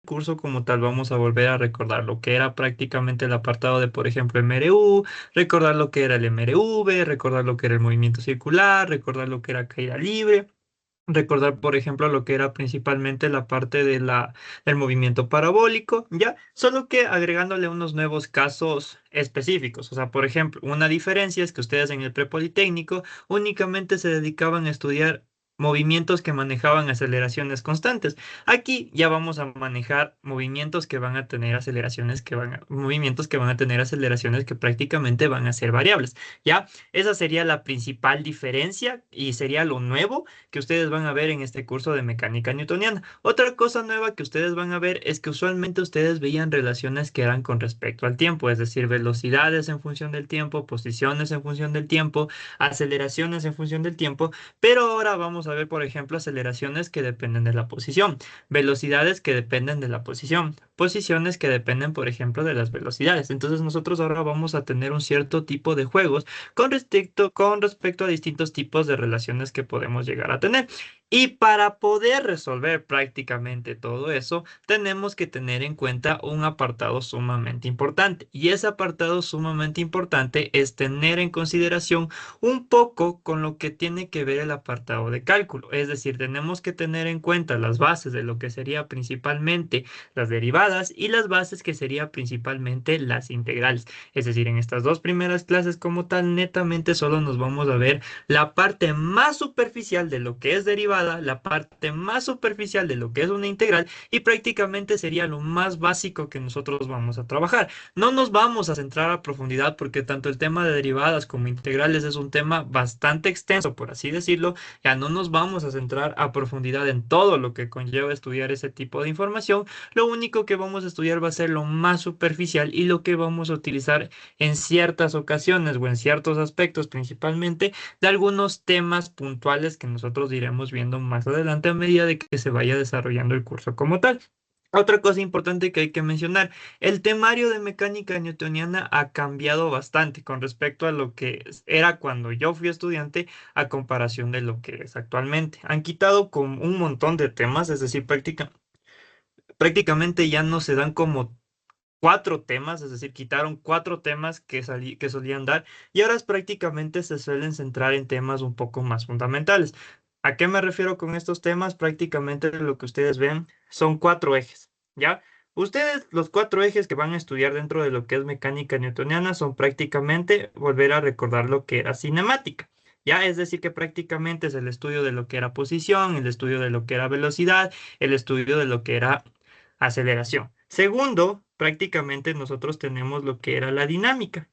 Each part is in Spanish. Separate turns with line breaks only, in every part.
curso como tal vamos a volver a recordar lo que era prácticamente el apartado de, por ejemplo, MRU, recordar lo que era el MRV, recordar lo que era el movimiento circular, recordar lo que era caída libre. Recordar, por ejemplo, lo que era principalmente la parte del movimiento parabólico, ¿ya? Solo que agregándole unos nuevos casos específicos. O sea, por ejemplo, una diferencia es que ustedes en el prepolitécnico únicamente se dedicaban a estudiar movimientos que manejaban aceleraciones constantes. Aquí ya vamos a manejar movimientos que van a tener aceleraciones movimientos que van a tener aceleraciones que prácticamente van a ser variables, ¿ya? Esa sería la principal diferencia y sería lo nuevo que ustedes van a ver en este curso de mecánica newtoniana. Otra cosa nueva que ustedes van a ver es que usualmente ustedes veían relaciones que eran con respecto al tiempo, es decir, velocidades en función del tiempo, posiciones en función del tiempo, aceleraciones en función del tiempo, pero ahora vamos a ver, por ejemplo, aceleraciones que dependen de la posición, velocidades que dependen de la posición, posiciones que dependen, por ejemplo, de las velocidades. Entonces nosotros ahora vamos a tener un cierto tipo de juegos con respecto a distintos tipos de relaciones que podemos llegar a tener. Y para poder resolver prácticamente todo eso, tenemos que tener en cuenta un apartado sumamente importante. Y ese apartado sumamente importante es tener en consideración un poco con lo que tiene que ver el apartado de cálculo. Es decir, tenemos que tener en cuenta las bases de lo que sería principalmente las derivadas y las bases que sería principalmente las integrales. Es decir, en estas dos primeras clases como tal, netamente solo nos vamos a ver la parte más superficial de lo que es derivada, la parte más superficial de lo que es una integral y prácticamente sería lo más básico que nosotros vamos a trabajar. No nos vamos a centrar a profundidad porque tanto el tema de derivadas como integrales es un tema bastante extenso, por así decirlo. Ya no nos vamos a centrar a profundidad en todo lo que conlleva estudiar ese tipo de información. Lo único que vamos a estudiar va a ser lo más superficial y lo que vamos a utilizar en ciertas ocasiones o en ciertos aspectos principalmente de algunos temas puntuales que nosotros iremos viendo más adelante a medida de que se vaya desarrollando el curso como tal. Otra cosa importante que hay que mencionar, el temario de mecánica newtoniana ha cambiado bastante con respecto a lo que era cuando yo fui estudiante a comparación de lo que es actualmente. Han quitado como un montón de temas, es decir, prácticamente ya no se dan como cuatro temas, es decir, quitaron cuatro temas que solían dar y ahora prácticamente se suelen centrar en temas un poco más fundamentales. ¿A qué me refiero con estos temas? Prácticamente lo que ustedes ven son cuatro ejes, ¿ya? Ustedes, los cuatro ejes que van a estudiar dentro de lo que es mecánica newtoniana son prácticamente volver a recordar lo que era cinemática. Ya, es decir, que prácticamente es el estudio de lo que era posición, el estudio de lo que era velocidad, el estudio de lo que era aceleración. Segundo, prácticamente nosotros tenemos lo que era la dinámica.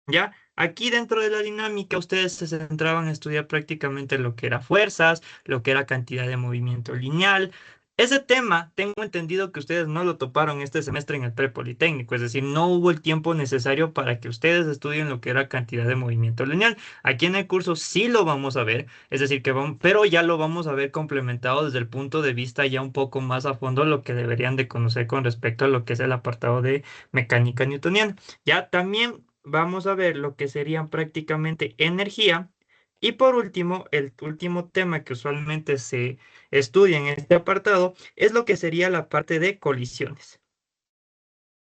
¿Ya? Aquí dentro de la dinámica ustedes se centraban a estudiar prácticamente lo que era fuerzas, lo que era cantidad de movimiento lineal. Ese tema, tengo entendido que ustedes no lo toparon este semestre en el prepolitécnico, es decir, no hubo el tiempo necesario para que ustedes estudien lo que era cantidad de movimiento lineal. Aquí en el curso sí lo vamos a ver, es decir, que vamos, pero ya lo vamos a ver complementado desde el punto de vista ya un poco más a fondo lo que deberían de conocer con respecto a lo que es el apartado de mecánica newtoniana. Ya también vamos a ver lo que serían prácticamente energía. Y por último, el último tema que usualmente se estudia en este apartado es lo que sería la parte de colisiones.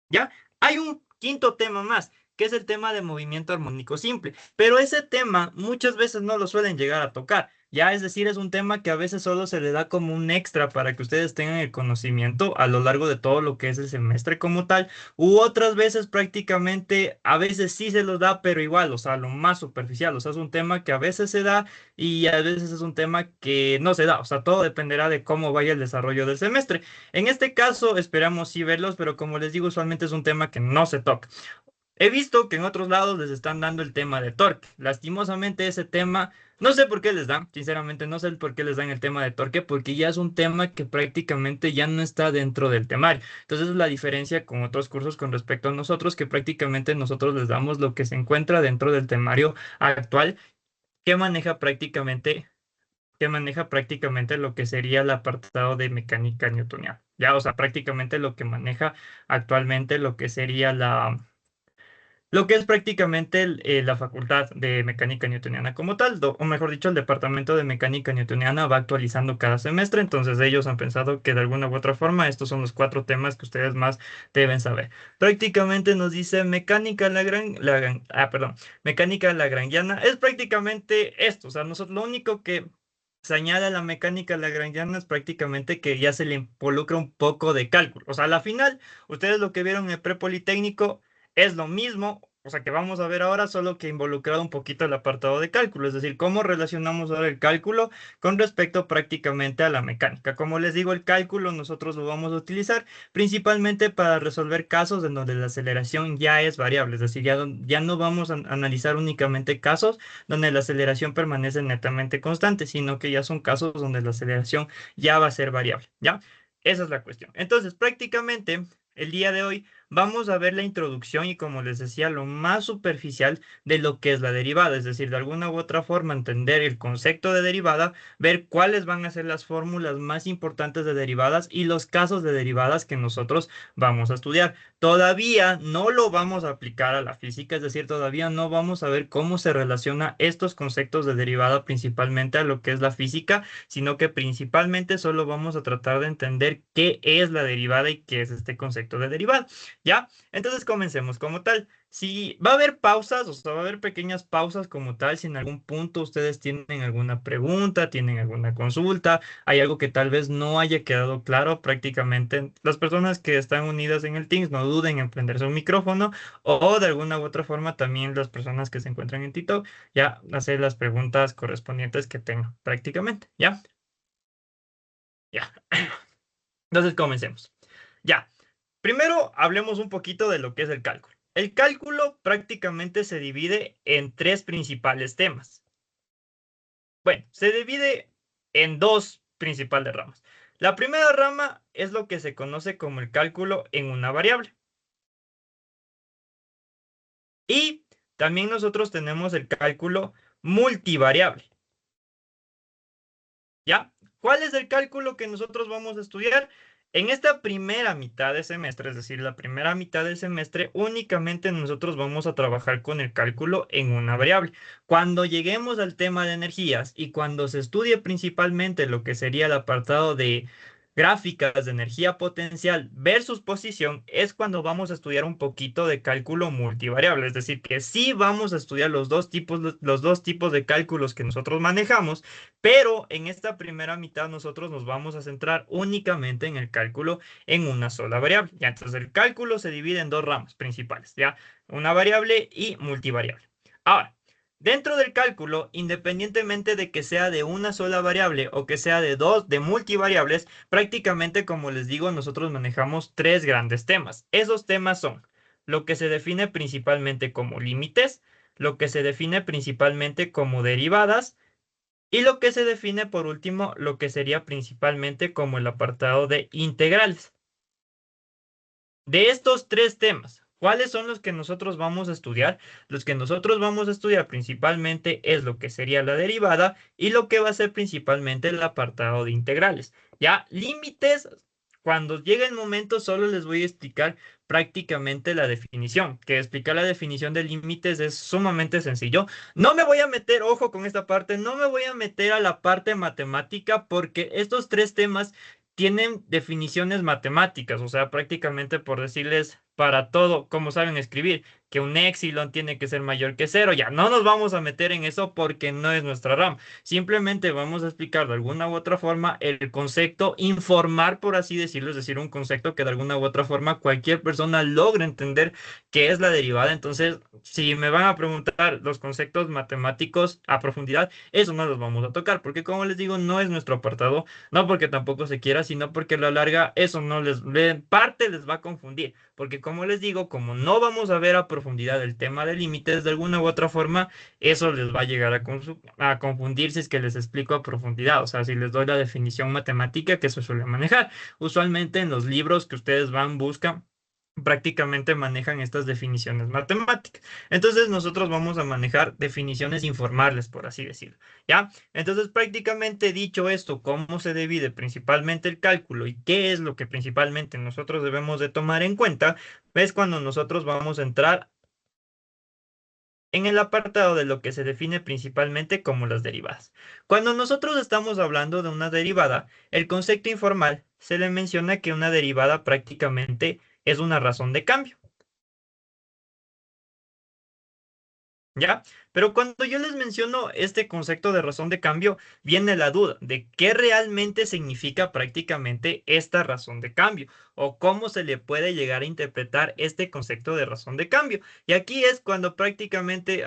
¿Ya? Hay un quinto tema más, que es el tema de movimiento armónico simple, pero ese tema muchas veces no lo suelen llegar a tocar, ya es decir, es un tema que a veces solo se le da como un extra para que ustedes tengan el conocimiento a lo largo de todo lo que es el semestre como tal, u otras veces prácticamente, a veces sí se los da, pero igual, o sea, lo más superficial, o sea, es un tema que a veces se da y a veces es un tema que no se da, o sea, todo dependerá de cómo vaya el desarrollo del semestre. En este caso esperamos sí verlos, pero como les digo, usualmente es un tema que no se toca. He visto que en otros lados les están dando el tema de torque. Lastimosamente ese tema, no sé por qué les dan, sinceramente no sé por qué les dan el tema de torque, porque ya es un tema que prácticamente ya no está dentro del temario. Entonces es la diferencia con otros cursos con respecto a nosotros, que prácticamente nosotros les damos lo que se encuentra dentro del temario actual, que maneja prácticamente lo que sería el apartado de mecánica newtoniana. Ya, o sea, prácticamente lo que maneja actualmente lo que sería lo que es prácticamente la facultad de mecánica newtoniana como tal, o mejor dicho, el departamento de mecánica newtoniana va actualizando cada semestre, entonces ellos han pensado que de alguna u otra forma estos son los cuatro temas que ustedes más deben saber. Prácticamente nos dice mecánica perdón, mecánica lagrangiana, es prácticamente esto, o sea, nosotros lo único que se añade a la mecánica lagrangiana es prácticamente que ya se le involucra un poco de cálculo, o sea, a la final, ustedes lo que vieron en el prepolitécnico es lo mismo, o sea, que vamos a ver ahora, solo que involucrado un poquito el apartado de cálculo, es decir, cómo relacionamos ahora el cálculo con respecto prácticamente a la mecánica. Como les digo, el cálculo nosotros lo vamos a utilizar principalmente para resolver casos en donde la aceleración ya es variable, es decir, ya no vamos a analizar únicamente casos donde la aceleración permanece netamente constante, sino que ya son casos donde la aceleración ya va a ser variable, ¿ya? Esa es la cuestión. Entonces, prácticamente, el día de hoy vamos a ver la introducción y, como les decía, lo más superficial de lo que es la derivada, es decir, de alguna u otra forma entender el concepto de derivada, ver cuáles van a ser las fórmulas más importantes de derivadas y los casos de derivadas que nosotros vamos a estudiar. Todavía no lo vamos a aplicar a la física, es decir, todavía no vamos a ver cómo se relaciona estos conceptos de derivada principalmente a lo que es la física, sino que principalmente solo vamos a tratar de entender qué es la derivada y qué es este concepto de derivada. ¿Ya? Entonces comencemos como tal. Si va a haber pausas, o sea, va a haber pequeñas pausas como tal, si en algún punto ustedes tienen alguna pregunta, tienen alguna consulta, hay algo que tal vez no haya quedado claro, prácticamente las personas que están unidas en el Teams no duden en prenderse un micrófono o de alguna u otra forma también las personas que se encuentran en TikTok ya hacer las preguntas correspondientes que tengan prácticamente, ¿ya? Ya. Entonces comencemos. Ya. Primero hablemos un poquito de lo que es el cálculo. El cálculo prácticamente se divide en tres principales temas. Bueno, se divide en dos principales ramas. La primera rama es lo que se conoce como el cálculo en una variable. Y también nosotros tenemos el cálculo multivariable. ¿Ya? ¿Cuál es el cálculo que nosotros vamos a estudiar? En esta primera mitad de semestre, es decir, la primera mitad del semestre, únicamente nosotros vamos a trabajar con el cálculo en una variable. Cuando lleguemos al tema de energías y cuando se estudie principalmente lo que sería el apartado de gráficas de energía potencial versus posición, es cuando vamos a estudiar un poquito de cálculo multivariable. Es decir, que sí vamos a estudiar los dos tipos de cálculos que nosotros manejamos, pero en esta primera mitad nosotros nos vamos a centrar únicamente en el cálculo en una sola variable. Ya, entonces el cálculo se divide en dos ramas principales, ya, una variable y multivariable. Ahora, dentro del cálculo, independientemente de que sea de una sola variable o que sea de dos, de multivariables, prácticamente como les digo, nosotros manejamos tres grandes temas. Esos temas son lo que se define principalmente como límites, lo que se define principalmente como derivadas, y lo que se define por último, lo que sería principalmente como el apartado de integrales. De estos tres temas, ¿cuáles son los que nosotros vamos a estudiar? Los que nosotros vamos a estudiar principalmente es lo que sería la derivada y lo que va a ser principalmente el apartado de integrales. Ya, límites, cuando llegue el momento solo les voy a explicar prácticamente la definición, que explicar la definición de límites es sumamente sencillo. No me voy a meter, ojo con esta parte, no me voy a meter a la parte matemática porque estos tres temas tienen definiciones matemáticas, o sea, prácticamente por decirles para todo, como saben escribir, que un épsilon tiene que ser mayor que cero, ya no nos vamos a meter en eso porque no es nuestra rama. Simplemente vamos a explicar de alguna u otra forma el concepto, informar, por así decirlo, es decir, un concepto que de alguna u otra forma cualquier persona logre entender qué es la derivada. Entonces, si me van a preguntar los conceptos matemáticos a profundidad, eso no los vamos a tocar, porque como les digo, no es nuestro apartado, no porque tampoco se quiera, sino porque a la larga eso no en parte les va a confundir. Porque como les digo, como no vamos a ver a profundidad el tema de límites, de alguna u otra forma, eso les va a llegar a confundir si es que les explico a profundidad. O sea, si les doy la definición matemática que se suele manejar. Usualmente en los libros que ustedes van, buscan, prácticamente manejan estas definiciones matemáticas. Entonces nosotros vamos a manejar definiciones informales, por así decirlo. ¿Ya? Entonces, prácticamente dicho esto, cómo se divide principalmente el cálculo y qué es lo que principalmente nosotros debemos de tomar en cuenta, es cuando nosotros vamos a entrar en el apartado de lo que se define principalmente como las derivadas. Cuando nosotros estamos hablando de una derivada, el concepto informal se le menciona que una derivada prácticamente es una razón de cambio. ¿Ya? Pero cuando yo les menciono este concepto de razón de cambio, viene la duda de qué realmente significa prácticamente esta razón de cambio o cómo se le puede llegar a interpretar este concepto de razón de cambio. Y aquí es cuando prácticamente,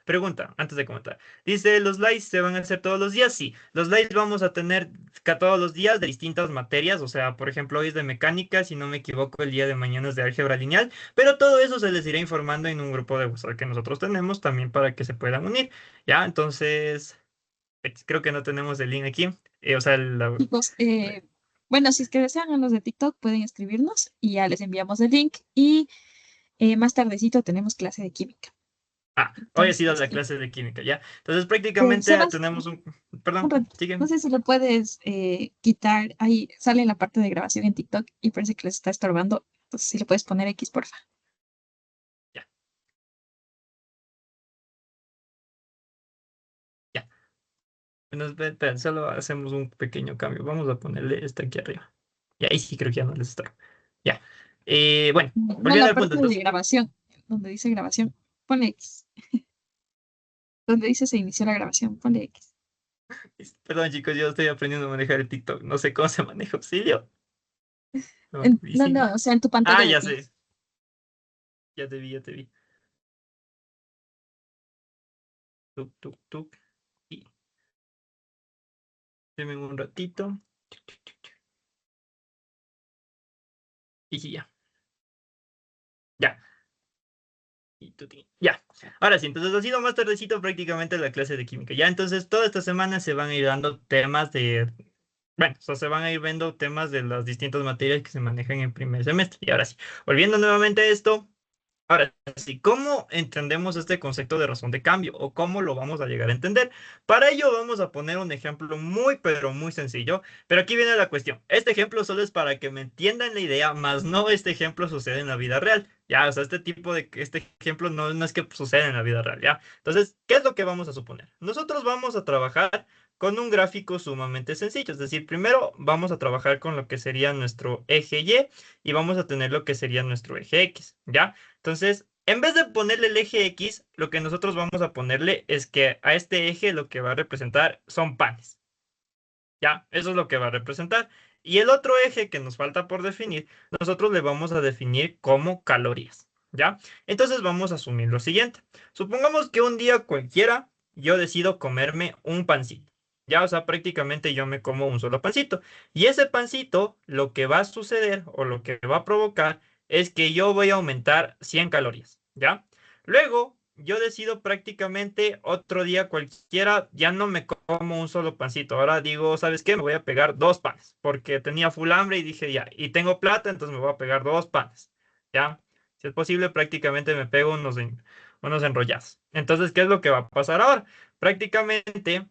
pregunta, antes de comentar, dice, ¿los lives se van a hacer todos los días? Sí, los lives vamos a tener todos los días de distintas materias, o sea, por ejemplo, hoy es de mecánica, si no me equivoco, el día de mañana es de álgebra lineal. Pero todo eso se les irá informando en un grupo de WhatsApp que nosotros tenemos también para que se puedan unir. Ya, entonces, creo que no tenemos el link aquí. O sea,
Chicos, bueno, si es que desean a los de TikTok, pueden escribirnos y ya les enviamos el link. Y más tardecito tenemos clase de química.
hoy ha sido
Entonces,
la clase de química, ¿ya? Entonces, prácticamente
Sebas,
tenemos un...
un
Perdón,
ratito. No
siguen.
sé si lo puedes quitar. Ahí sale la parte de grabación en TikTok y parece que les está estorbando. Entonces, si le puedes poner X, porfa.
Ya, ya. Bueno, esperen, solo hacemos un pequeño cambio. Vamos a ponerle este aquí arriba. Y ahí sí creo que ya no les estorba. Ya. Bueno,
No,
volviendo
la
al punto
parte de
entonces.
grabación, donde dice grabación, ponle X. Donde dice se inició la grabación, ponle X.
Perdón, chicos, yo estoy aprendiendo a manejar el TikTok. No sé cómo se maneja auxilio. No,
No,
sí.
no, o sea, en tu
Ah,
pantalla de
ya
Teams.
sé. Ya te vi, ya te vi. Tuk, tuk, tuk. Y deme un ratito. Y sí, ya. Ya. Ya. Ahora sí, entonces ha sido más tardecito prácticamente la clase de química. Ya, entonces toda esta semana se van a ir dando temas de... Bueno, o sea, se van a ir viendo temas de las distintas materias que se manejan en primer semestre. Y ahora sí, volviendo nuevamente a esto. Ahora sí, ¿cómo entendemos este concepto de razón de cambio o cómo lo vamos a llegar a entender? Para ello vamos a poner un ejemplo muy, pero muy sencillo. Pero aquí viene la cuestión. Este ejemplo solo es para que me entiendan la idea, más no este ejemplo sucede en la vida real. Ya, o sea, este ejemplo no es que suceda en la vida real, ¿ya? Entonces, ¿qué es lo que vamos a suponer? Nosotros vamos a trabajar con un gráfico sumamente sencillo. Es decir, primero vamos a trabajar con lo que sería nuestro eje y vamos a tener lo que sería nuestro eje X, ¿ya? Entonces, en vez de ponerle el eje X, lo que nosotros vamos a ponerle es que a este eje lo que va a representar son panes. Ya, eso es lo que va a representar. Y el otro eje que nos falta por definir, nosotros le vamos a definir como calorías. ¿Ya? Entonces vamos a asumir lo siguiente. Supongamos que un día cualquiera yo decido comerme un pancito. Ya, o sea, prácticamente yo me como un solo pancito. Y ese pancito, lo que va a suceder o lo que va a provocar es que yo voy a aumentar 100 calorías. ¿Ya? Luego, yo decido prácticamente otro día cualquiera, ya no me como un solo pancito. Ahora digo, ¿sabes qué? Me voy a pegar dos panes, porque tenía full hambre y dije ya, y tengo plata, entonces me voy a pegar dos panes. ¿Ya? Si es posible, prácticamente me pego unos enrollados. Entonces, ¿qué es lo que va a pasar ahora? Prácticamente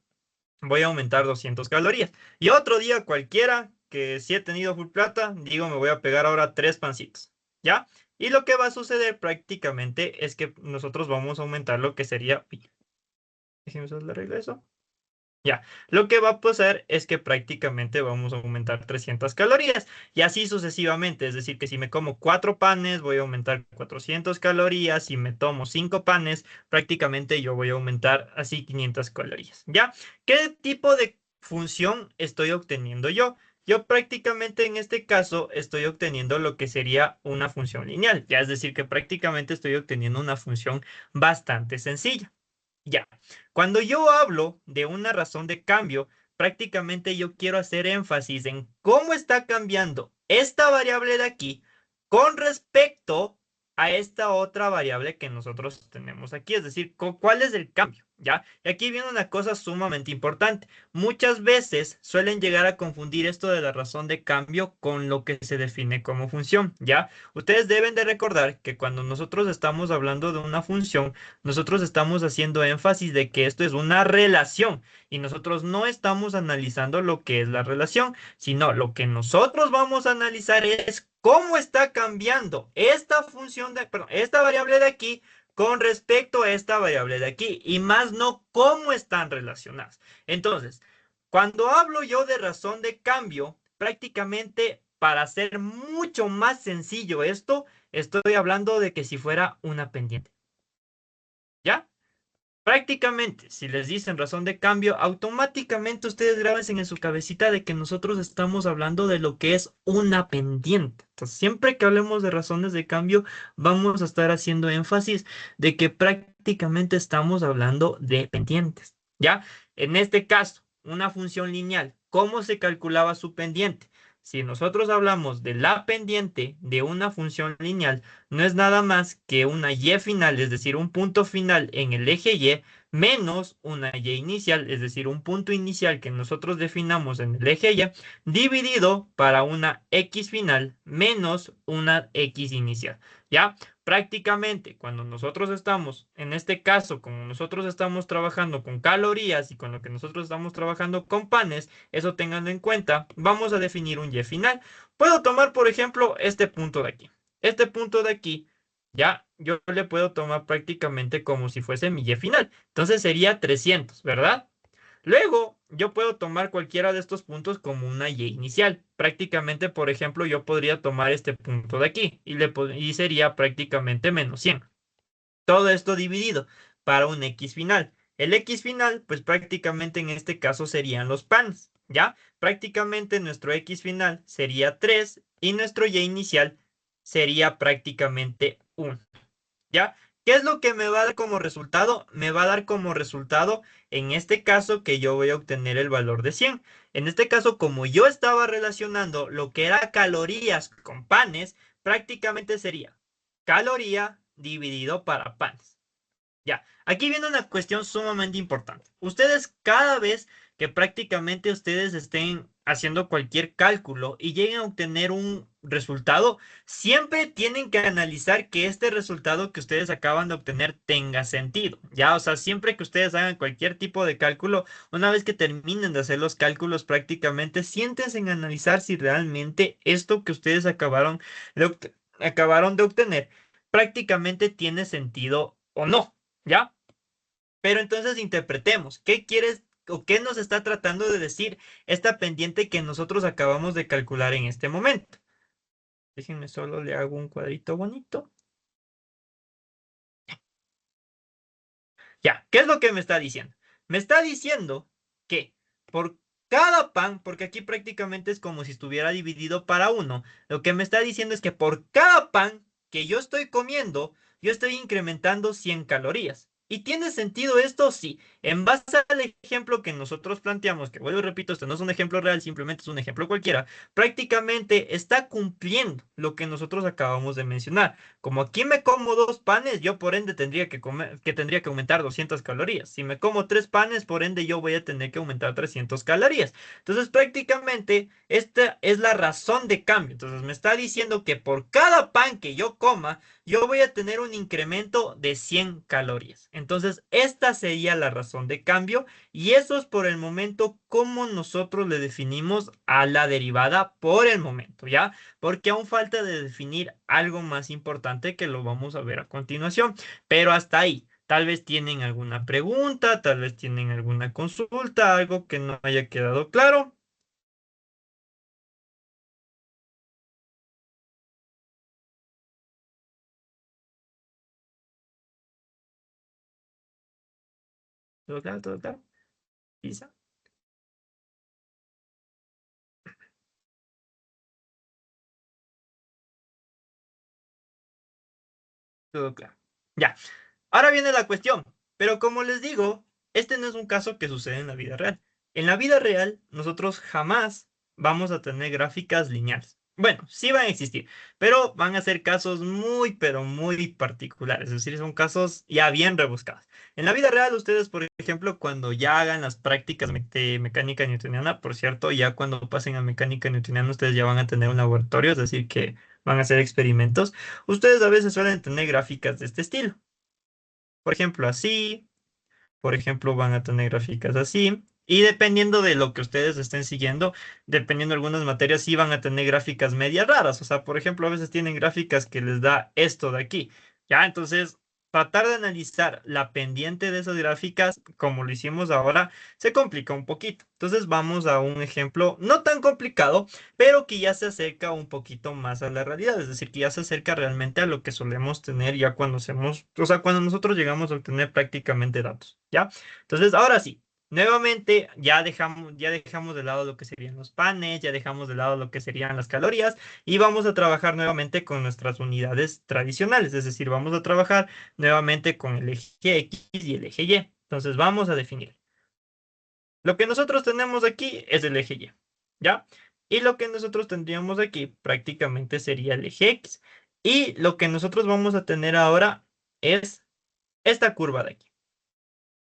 voy a aumentar 200 calorías. Y otro día cualquiera, que si he tenido full plata, digo, me voy a pegar ahora tres pancitos. ¿Ya? Y lo que va a suceder prácticamente es que nosotros vamos a aumentar lo que sería... Uy, déjenme usar la regla de eso. Ya, lo que va a pasar es que prácticamente vamos a aumentar 300 calorías y así sucesivamente. Es decir, que si me como cuatro panes, voy a aumentar 400 calorías. Si me tomo cinco panes, prácticamente yo voy a aumentar así 500 calorías. ¿Ya? ¿Qué tipo de función estoy obteniendo yo? Yo prácticamente en este caso estoy obteniendo lo que sería una función lineal. Ya es decir, que prácticamente estoy obteniendo una función bastante sencilla. Ya, cuando yo hablo de una razón de cambio, prácticamente yo quiero hacer énfasis en cómo está cambiando esta variable de aquí con respecto a esta otra variable que nosotros tenemos aquí, es decir, cuál es el cambio, ¿ya? Y aquí viene una cosa sumamente importante. Muchas veces suelen llegar a confundir esto de la razón de cambio con lo que se define como función, ¿ya? Ustedes deben de recordar que cuando nosotros estamos hablando de una función, nosotros estamos haciendo énfasis de que esto es una relación y nosotros no estamos analizando lo que es la relación, sino lo que nosotros vamos a analizar es cómo está cambiando esta función de, perdón, esta variable de aquí con respecto a esta variable de aquí, y más no cómo están relacionadas. Entonces, cuando hablo yo de razón de cambio, prácticamente para hacer mucho más sencillo esto, estoy hablando de que si fuera una pendiente. ¿Ya? Prácticamente, si les dicen razón de cambio, automáticamente ustedes graben en su cabecita de que nosotros estamos hablando de lo que es una pendiente. Entonces, siempre que hablemos de razones de cambio, vamos a estar haciendo énfasis de que prácticamente estamos hablando de pendientes. ¿Ya? En este caso, una función lineal, ¿cómo se calculaba su pendiente? Si nosotros hablamos de la pendiente de una función lineal, no es nada más que una y final, es decir, un punto final en el eje y, menos una y inicial, es decir, un punto inicial que nosotros definamos en el eje y, dividido para una x final menos una x inicial. ¿Ya? Prácticamente, cuando nosotros estamos, en este caso, como nosotros estamos trabajando con calorías y con lo que nosotros estamos trabajando con panes, eso tenganlo en cuenta, vamos a definir un y final. Puedo tomar, por ejemplo, este punto de aquí. Este punto de aquí, ya yo le puedo tomar prácticamente como si fuese mi y final. Entonces sería 300, ¿verdad? Luego, yo puedo tomar cualquiera de estos puntos como una y inicial. Prácticamente, por ejemplo, yo podría tomar este punto de aquí y sería prácticamente menos 100. Todo esto dividido para un x final. El x final, pues prácticamente en este caso serían los panes, ¿ya? Prácticamente nuestro x final sería 3 y nuestro y inicial sería prácticamente 1. ¿Ya? ¿Qué es lo que me va a dar como resultado? Me va a dar como resultado, en este caso, que yo voy a obtener el valor de 100. En este caso, como yo estaba relacionando lo que era calorías con panes, prácticamente sería caloría dividido para panes. Ya, aquí viene una cuestión sumamente importante. Ustedes cada vez que prácticamente ustedes estén haciendo cualquier cálculo y lleguen a obtener un resultado, siempre tienen que analizar que este resultado que ustedes acaban de obtener tenga sentido. Ya, o sea, siempre que ustedes hagan cualquier tipo de cálculo, una vez que terminen de hacer los cálculos prácticamente, siéntense en analizar si realmente esto que ustedes acabaron de obtener prácticamente tiene sentido o no. ¿Ya? Pero entonces interpretemos, ¿qué quieres o qué nos está tratando de decir esta pendiente que nosotros acabamos de calcular en este momento? Déjenme solo le hago un cuadrito bonito. Ya, ¿qué es lo que me está diciendo? Me está diciendo que por cada pan, porque aquí prácticamente es como si estuviera dividido para uno, lo que me está diciendo es que por cada pan que yo estoy comiendo, yo estoy incrementando 100 calorías. ¿Y tiene sentido esto? Sí. En base al ejemplo que nosotros planteamos, que vuelvo y repito, esto no es un ejemplo real, simplemente es un ejemplo cualquiera, prácticamente está cumpliendo lo que nosotros acabamos de mencionar. Como aquí me como dos panes, yo por ende tendría que aumentar 200 calorías. Si me como tres panes, por ende yo voy a tener que aumentar 300 calorías. Entonces prácticamente esta es la razón de cambio. Entonces me está diciendo que por cada pan que yo coma, yo voy a tener un incremento de 100 calorías. Entonces esta sería la razón de cambio y eso es por el momento como nosotros le definimos a la derivada por el momento, ¿ya? Porque aún falta de definir algo más importante que lo vamos a ver a continuación. Pero hasta ahí, tal vez tienen alguna pregunta, tal vez tienen alguna consulta, algo que no haya quedado claro. ¿Todo claro? ¿Todo claro? ¿Lisa? Todo claro. Ya. Ahora viene la cuestión. Pero como les digo, este no es un caso que sucede en la vida real. En la vida real, nosotros jamás vamos a tener gráficas lineales. Bueno, sí van a existir, pero van a ser casos muy, pero muy particulares. Es decir, son casos ya bien rebuscados. En la vida real, ustedes, por ejemplo, cuando ya hagan las prácticas de mecánica newtoniana, por cierto, ya cuando pasen a mecánica newtoniana, ustedes ya van a tener un laboratorio, es decir, que van a hacer experimentos. Ustedes a veces suelen tener gráficas de este estilo. Por ejemplo, así, por ejemplo, van a tener gráficas así. Y dependiendo de lo que ustedes estén siguiendo, dependiendo de algunas materias, sí van a tener gráficas medias raras. O sea, por ejemplo, a veces tienen gráficas que les da esto de aquí. Ya, entonces, tratar de analizar la pendiente de esas gráficas, como lo hicimos ahora, se complica un poquito. Entonces vamos a un ejemplo no tan complicado, pero que ya se acerca un poquito más a la realidad. Es decir, que ya se acerca realmente a lo que solemos tener ya cuando hacemos, o sea, cuando nosotros llegamos a obtener prácticamente datos, ¿ya? Entonces, ahora sí. Nuevamente, ya dejamos de lado lo que serían los panes, ya dejamos de lado lo que serían las calorías y vamos a trabajar nuevamente con nuestras unidades tradicionales, es decir, vamos a trabajar nuevamente con el eje X y el eje Y. Entonces vamos a definir. Lo que nosotros tenemos aquí es el eje Y, ¿ya? Y lo que nosotros tendríamos aquí prácticamente sería el eje X. Y lo que nosotros vamos a tener ahora es esta curva de aquí.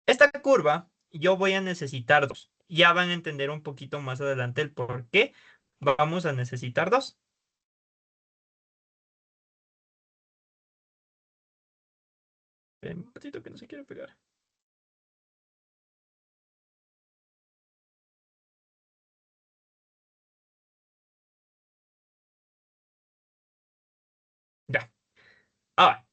Esta curva yo voy a necesitar dos. Ya van a entender un poquito más adelante el por qué vamos a necesitar dos. Esperen un ratito que no se quiere pegar. Ya. Ahora,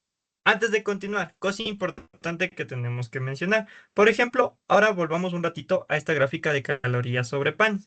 antes de continuar, cosa importante que tenemos que mencionar. Por ejemplo, ahora volvamos un ratito a esta gráfica de calorías sobre pan.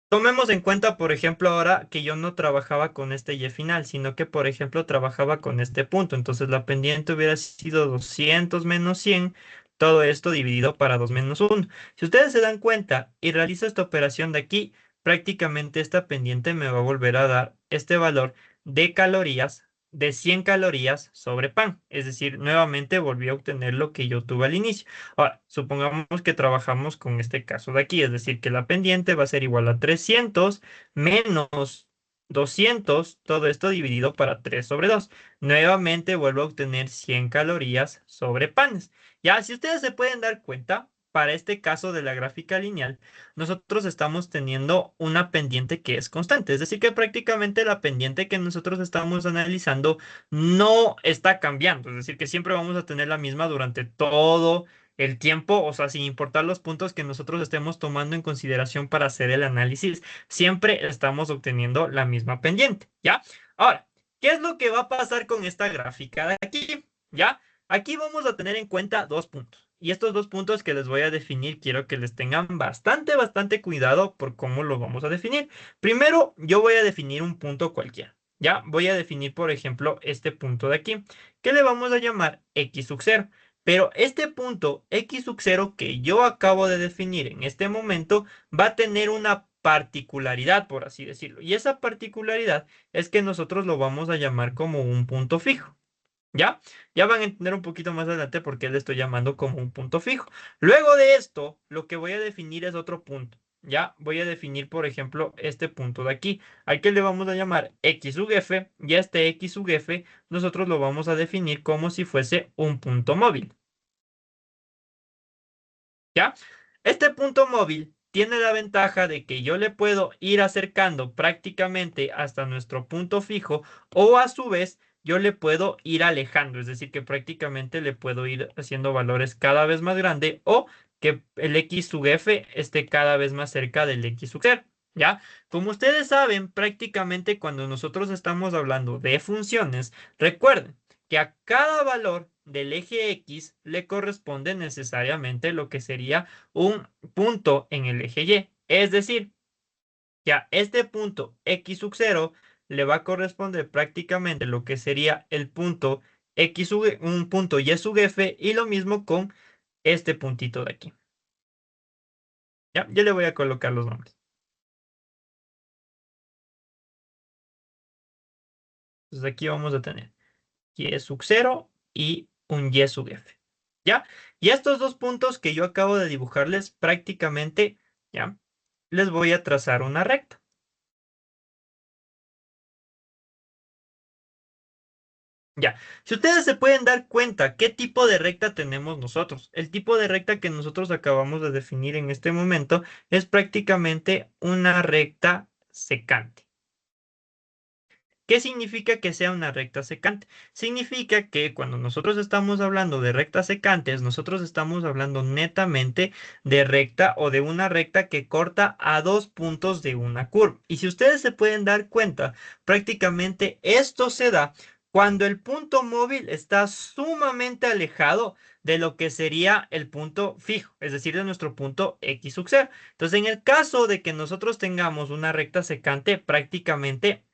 Tomemos en cuenta, por ejemplo, ahora que yo no trabajaba con este y final, sino que, por ejemplo, trabajaba con este punto. Entonces, la pendiente hubiera sido 200 menos 100, todo esto dividido para 2 menos 1. Si ustedes se dan cuenta y realizo esta operación de aquí, prácticamente esta pendiente me va a volver a dar este valor de calorías, de 100 calorías sobre pan. Es decir, nuevamente volví a obtener lo que yo tuve al inicio. Ahora, supongamos que trabajamos con este caso de aquí, es decir, que la pendiente va a ser igual a 300 menos 200, todo esto dividido para 3 sobre 2. Nuevamente vuelvo a obtener 100 calorías sobre panes. Ya, si ustedes se pueden dar cuenta, para este caso de la gráfica lineal, nosotros estamos teniendo una pendiente que es constante, es decir, que prácticamente la pendiente que nosotros estamos analizando no está cambiando, es decir, que siempre vamos a tener la misma durante todo el tiempo, o sea, sin importar los puntos que nosotros estemos tomando en consideración para hacer el análisis, siempre estamos obteniendo la misma pendiente, ¿ya? Ahora, ¿qué es lo que va a pasar con esta gráfica de aquí? ¿Ya? Aquí vamos a tener en cuenta dos puntos. Y estos dos puntos que les voy a definir, quiero que les tengan bastante cuidado por cómo los vamos a definir. Primero, yo voy a definir un punto cualquiera. Ya, voy a definir, por ejemplo, este punto de aquí, que le vamos a llamar x sub 0. Pero este punto x sub 0 que yo acabo de definir en este momento va a tener una particularidad, por así decirlo. Y esa particularidad es que nosotros lo vamos a llamar como un punto fijo. ¿Ya? Ya van a entender un poquito más adelante por qué le estoy llamando como un punto fijo. Luego de esto, lo que voy a definir es otro punto. Ya voy a definir, por ejemplo, este punto de aquí, al que le vamos a llamar x sub f, y a este x sub f nosotros lo vamos a definir como si fuese un punto móvil. ¿Ya? Este punto móvil tiene la ventaja de que yo le puedo ir acercando prácticamente hasta nuestro punto fijo o a su vez yo le puedo ir alejando, es decir, que prácticamente le puedo ir haciendo valores cada vez más grande o que el x sub f esté cada vez más cerca del x sub 0. ¿Ya? Como ustedes saben, prácticamente cuando nosotros estamos hablando de funciones, recuerden que a cada valor del eje X le corresponde necesariamente lo que sería un punto en el eje Y. Es decir, que a este punto X sub 0 le va a corresponder prácticamente lo que sería el punto un punto Y sub F y lo mismo con este puntito de aquí. Ya, yo le voy a colocar los nombres. Entonces aquí vamos a tener Y sub 0 y un Y sub F. ¿Ya? Y estos dos puntos que yo acabo de dibujarles prácticamente, ¿ya? Les voy a trazar una recta. Ya, si ustedes se pueden dar cuenta qué tipo de recta tenemos nosotros, el tipo de recta que nosotros acabamos de definir en este momento es prácticamente una recta secante. ¿Qué significa que sea una recta secante? Significa que cuando nosotros estamos hablando de rectas secantes, nosotros estamos hablando netamente de recta o de una recta que corta a dos puntos de una curva. Y si ustedes se pueden dar cuenta, prácticamente esto se da cuando el punto móvil está sumamente alejado de lo que sería el punto fijo, es decir, de nuestro punto X sub 0. Entonces, en el caso de que nosotros tengamos una recta secante, prácticamente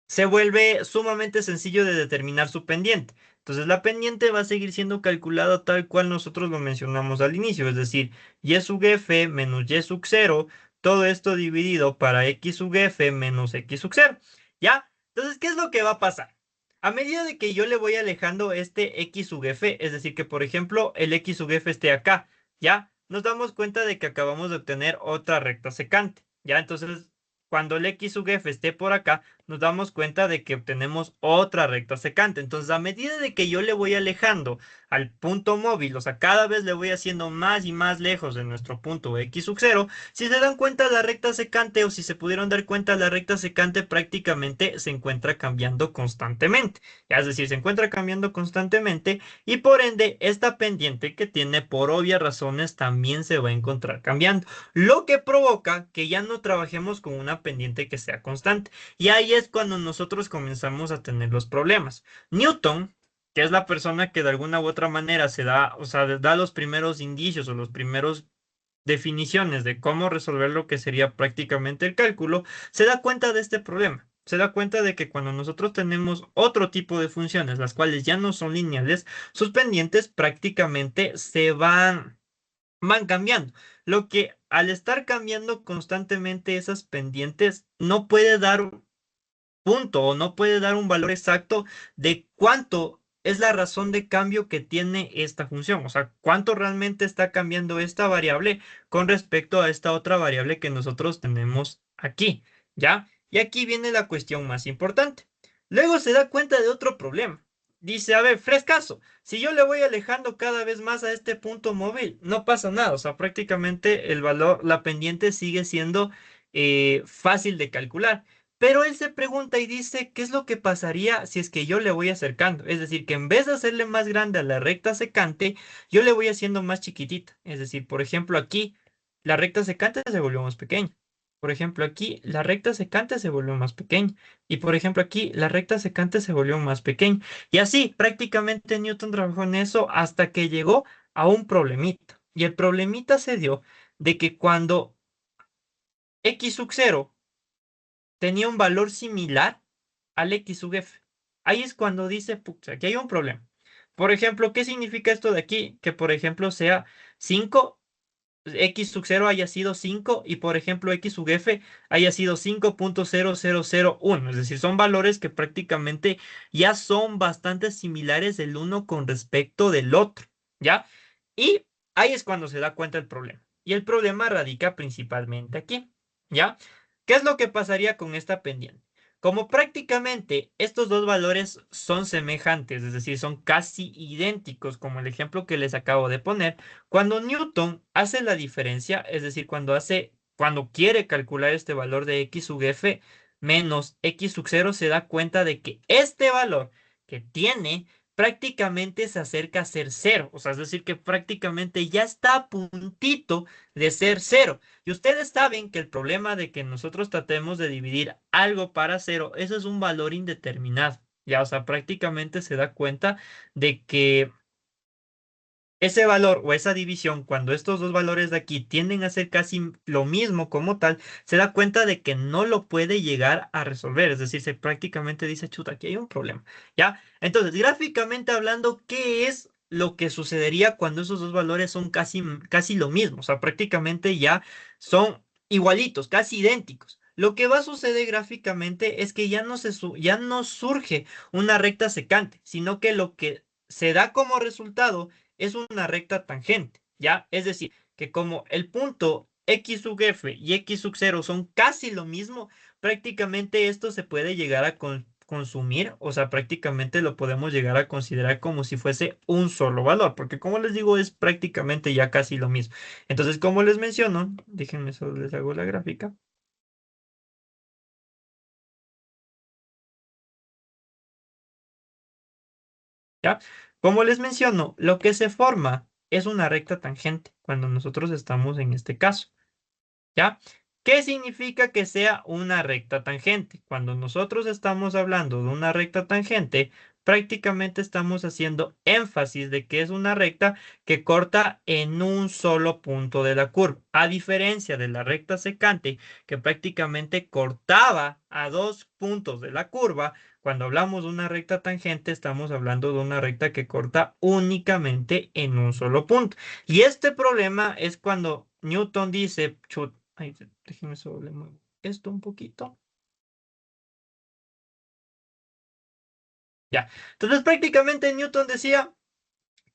se vuelve sumamente sencillo de determinar su pendiente. Entonces la pendiente va a seguir siendo calculada tal cual nosotros lo mencionamos al inicio, es decir, y sub f menos y sub 0, todo esto dividido para x sub f menos x sub 0. ¿Ya? Entonces, ¿qué es lo que va a pasar? A medida de que yo le voy alejando este x sub f, es decir, que por ejemplo el x sub f esté acá, ¿ya? Nos damos cuenta de que acabamos de obtener otra recta secante, ¿ya? Entonces, cuando el x sub f esté por acá, nos damos cuenta de que obtenemos otra recta secante. Entonces, a medida de que yo le voy alejando al punto móvil, o sea, cada vez le voy haciendo más y más lejos de nuestro punto x sub 0, si se dan cuenta la recta secante o si se pudieron dar cuenta, la recta secante prácticamente se encuentra cambiando constantemente. Es decir, se encuentra cambiando constantemente y por ende esta pendiente que tiene por obvias razones también se va a encontrar cambiando, lo que provoca que ya no trabajemos con una pendiente que sea constante. Y ahí es cuando nosotros comenzamos a tener los problemas. Newton, que es la persona que de alguna u otra manera se da, o sea, da los primeros indicios o los primeros definiciones de cómo resolver lo que sería prácticamente el cálculo, se da cuenta de este problema. Se da cuenta de que cuando nosotros tenemos otro tipo de funciones, las cuales ya no son lineales, sus pendientes prácticamente van cambiando. Lo que al estar cambiando constantemente esas pendientes no puede dar punto o no puede dar un valor exacto de cuánto es la razón de cambio que tiene esta función. O sea, cuánto realmente está cambiando esta variable con respecto a esta otra variable que nosotros tenemos aquí. ¿Ya? Y aquí viene la cuestión más importante. Luego se da cuenta de otro problema. Dice, a ver, frescaso, si yo le voy alejando cada vez más a este punto móvil, no pasa nada. O sea, prácticamente el valor, la pendiente sigue siendo fácil de calcular. Pero él se pregunta y dice, ¿qué es lo que pasaría si es que yo le voy acercando? Es decir, que en vez de hacerle más grande a la recta secante, yo le voy haciendo más chiquitita. Es decir, por ejemplo, aquí la recta secante se volvió más pequeña. Por ejemplo, aquí la recta secante se volvió más pequeña. Y por ejemplo, aquí la recta secante se volvió más pequeña. Y así, prácticamente Newton trabajó en eso hasta que llegó a un problemita. Y el problemita se dio de que cuando x sub 0 tenía un valor similar al X sub f. Ahí es cuando dice, pucha, aquí hay un problema. Por ejemplo, ¿qué significa esto de aquí? Que por ejemplo sea 5, X sub 0 haya sido 5 y por ejemplo X sub f haya sido 5,0001. Es decir, son valores que prácticamente ya son bastante similares el uno con respecto del otro. ¿Ya? Y ahí es cuando se da cuenta el problema. Y el problema radica principalmente aquí. ¿Ya? ¿Qué es lo que pasaría con esta pendiente? Como prácticamente estos dos valores son semejantes, es decir, son casi idénticos, como el ejemplo que les acabo de poner, cuando Newton hace la diferencia, es decir, cuando quiere calcular este valor de x sub f menos x sub 0, se da cuenta de que este valor que tiene prácticamente se acerca a ser cero. O sea, es decir, que prácticamente ya está a puntito de ser cero. Y ustedes saben que el problema de que nosotros tratemos de dividir algo para cero, eso es un valor indeterminado. Ya, o sea, prácticamente se da cuenta de que ese valor o esa división, cuando estos dos valores de aquí tienden a ser casi lo mismo como tal, se da cuenta de que no lo puede llegar a resolver. Es decir, se prácticamente dice, chuta, aquí hay un problema. ¿Ya? Entonces, gráficamente hablando, ¿qué es lo que sucedería cuando esos dos valores son casi lo mismo? O sea, prácticamente ya son igualitos, casi idénticos. Lo que va a suceder gráficamente es que ya no surge una recta secante, sino que lo que se da como resultado es una recta tangente, ¿ya? Es decir, que como el punto x sub f y x sub 0 son casi lo mismo, prácticamente esto se puede llegar a consumir, o sea, prácticamente lo podemos llegar a considerar como si fuese un solo valor, porque como les digo, es prácticamente ya casi lo mismo. Entonces, como les menciono, déjenme solo les hago la gráfica, ¿ya? Como les menciono, lo que se forma es una recta tangente cuando nosotros estamos en este caso. ¿Ya? ¿Qué significa que sea una recta tangente? Cuando nosotros estamos hablando de una recta tangente, prácticamente estamos haciendo énfasis de que es una recta que corta en un solo punto de la curva, a diferencia de la recta secante que prácticamente cortaba a dos puntos de la curva. Cuando hablamos de una recta tangente, estamos hablando de una recta que corta únicamente en un solo punto. Y este problema es cuando Newton dice, ay, déjenme solo le muevo esto un poquito. Ya. Entonces prácticamente Newton decía,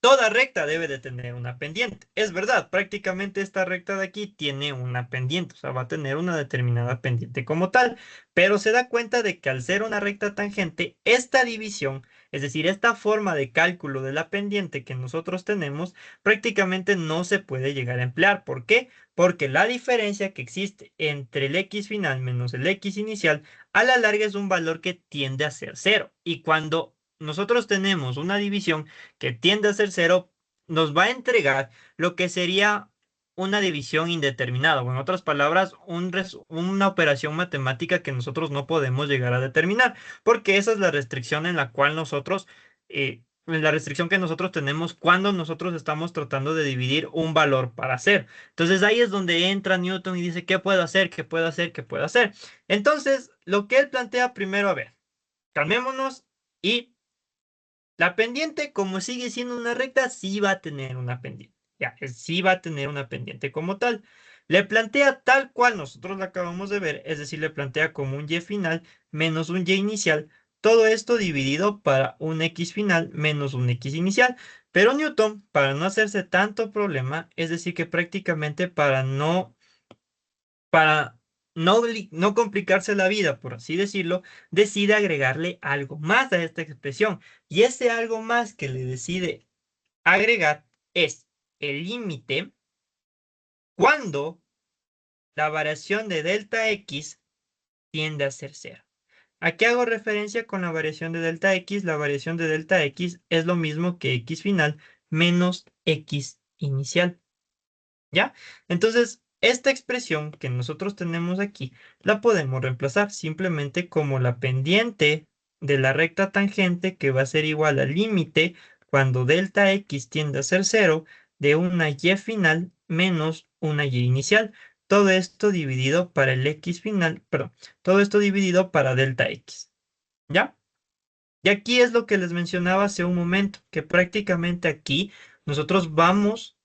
toda recta debe de tener una pendiente. Es verdad, prácticamente esta recta de aquí tiene una pendiente, o sea, va a tener una determinada pendiente como tal, pero se da cuenta de que al ser una recta tangente, esta división, es decir, esta forma de cálculo de la pendiente que nosotros tenemos, prácticamente no se puede llegar a emplear. ¿Por qué? Porque la diferencia que existe entre el x final menos el x inicial, a la larga es un valor que tiende a ser cero. Y cuando nosotros tenemos una división, que tiende a ser cero, nos va a entregar lo que sería una división indeterminada, o en otras palabras, una operación matemática que nosotros no podemos llegar a determinar, porque esa es la restricción en la cual nosotros, la restricción que nosotros tenemos cuando nosotros estamos tratando de dividir un valor para hacer. Entonces ahí es donde entra Newton y dice, ¿qué puedo hacer? ¿Qué puedo hacer? ¿Qué puedo hacer? Entonces, lo que él plantea primero, a ver, calmémonos y la pendiente, como sigue siendo una recta, sí va a tener una pendiente. Ya, sí va a tener una pendiente como tal. Le plantea tal cual nosotros la acabamos de ver, es decir, le plantea como un y final menos un y inicial. Todo esto dividido para un x final menos un x inicial. Pero Newton, para no hacerse tanto problema, es decir, que prácticamente para no complicarse la vida, por así decirlo, decide agregarle algo más a esta expresión. Y ese algo más que le decide agregar es el límite cuando la variación de delta x tiende a ser cero. ¿A qué hago referencia con la variación de delta x? La variación de delta x es lo mismo que x final menos x inicial. ¿Ya? Entonces, esta expresión que nosotros tenemos aquí la podemos reemplazar simplemente como la pendiente de la recta tangente, que va a ser igual al límite cuando delta x tiende a ser cero de una y final menos una y inicial. Todo esto dividido para el x final, perdón, todo esto dividido para delta x. ¿Ya? Y aquí es lo que les mencionaba hace un momento, que prácticamente aquí nosotros vamos.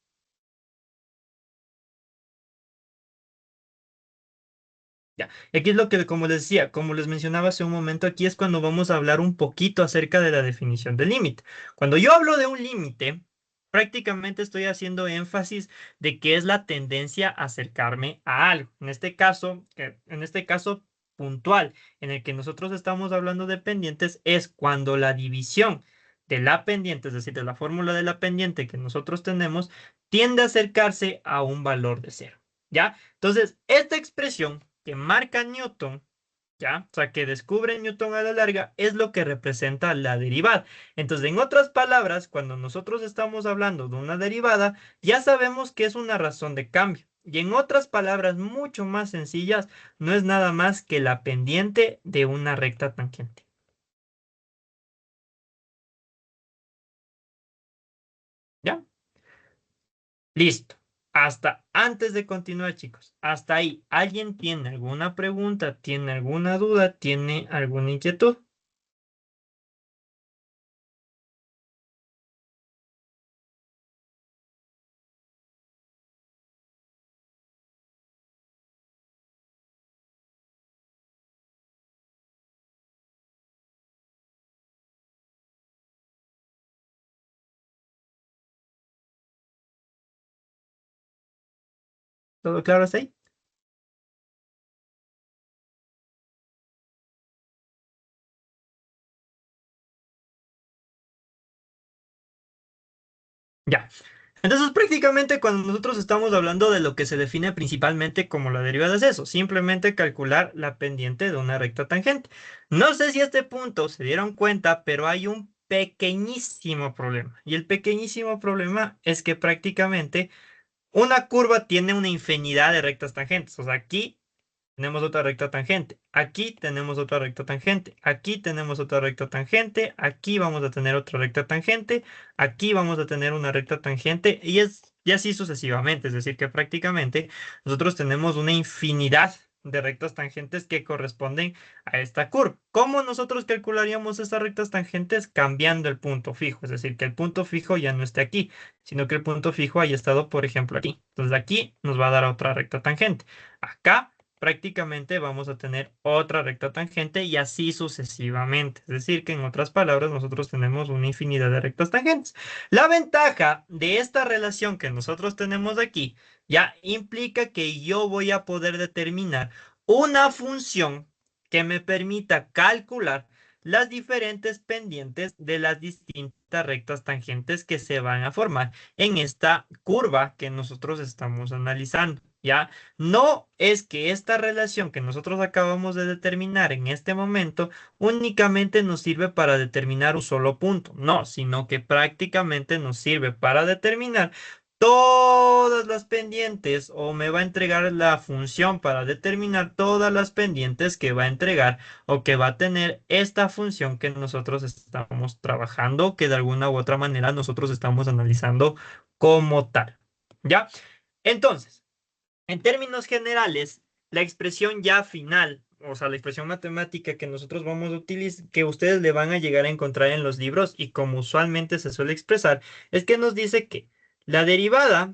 Ya. Y aquí es lo que, como les decía, como les mencionaba hace un momento, aquí es cuando vamos a hablar un poquito acerca de la definición del límite. Cuando yo hablo de un límite, prácticamente estoy haciendo énfasis de que es la tendencia a acercarme a algo. En este caso puntual, en el que nosotros estamos hablando de pendientes, es cuando la división de la pendiente, es decir, de la fórmula de la pendiente que nosotros tenemos, tiende a acercarse a un valor de cero. ¿Ya? Entonces, esta expresión que marca Newton, ¿ya? O sea, que descubre Newton a la larga, es lo que representa la derivada. Entonces, en otras palabras, cuando nosotros estamos hablando de una derivada, ya sabemos que es una razón de cambio. Y en otras palabras mucho más sencillas, no es nada más que la pendiente de una recta tangente. ¿Ya? Listo. Hasta antes de continuar, chicos. Hasta ahí. ¿Alguien tiene alguna pregunta? ¿Tiene alguna duda? ¿Tiene alguna inquietud? ¿Todo claro hasta ahí? Ya. Entonces, prácticamente cuando nosotros estamos hablando de lo que se define principalmente como la derivada es eso, simplemente calcular la pendiente de una recta tangente. No sé si a este punto se dieron cuenta, pero hay un pequeñísimo problema. Y el pequeñísimo problema es que prácticamente una curva tiene una infinidad de rectas tangentes. O sea, aquí tenemos otra recta tangente. Aquí tenemos otra recta tangente. Aquí tenemos otra recta tangente. Aquí vamos a tener otra recta tangente. Aquí vamos a tener una recta tangente. Y así sucesivamente. Es decir, que prácticamente nosotros tenemos una infinidad de rectas tangentes que corresponden a esta curva. ¿Cómo nosotros calcularíamos estas rectas tangentes? Cambiando el punto fijo. Es decir, que el punto fijo ya no esté aquí, sino que el punto fijo haya estado, por ejemplo, aquí. Entonces aquí nos va a dar otra recta tangente. Acá prácticamente vamos a tener otra recta tangente y así sucesivamente. Es decir, que en otras palabras nosotros tenemos una infinidad de rectas tangentes. La ventaja de esta relación que nosotros tenemos aquí ya implica que yo voy a poder determinar una función que me permita calcular las diferentes pendientes de las distintas rectas tangentes que se van a formar en esta curva que nosotros estamos analizando. ¿Ya? No es que esta relación que nosotros acabamos de determinar en este momento únicamente nos sirve para determinar un solo punto, no, sino que prácticamente nos sirve para determinar todas las pendientes o me va a entregar la función para determinar todas las pendientes que va a entregar o que va a tener esta función que nosotros estamos trabajando, que de alguna u otra manera nosotros estamos analizando como tal. ¿Ya? Entonces, en términos generales, la expresión ya final, o sea, la expresión matemática que nosotros vamos a utilizar, que ustedes le van a llegar a encontrar en los libros y como usualmente se suele expresar, es que nos dice que la derivada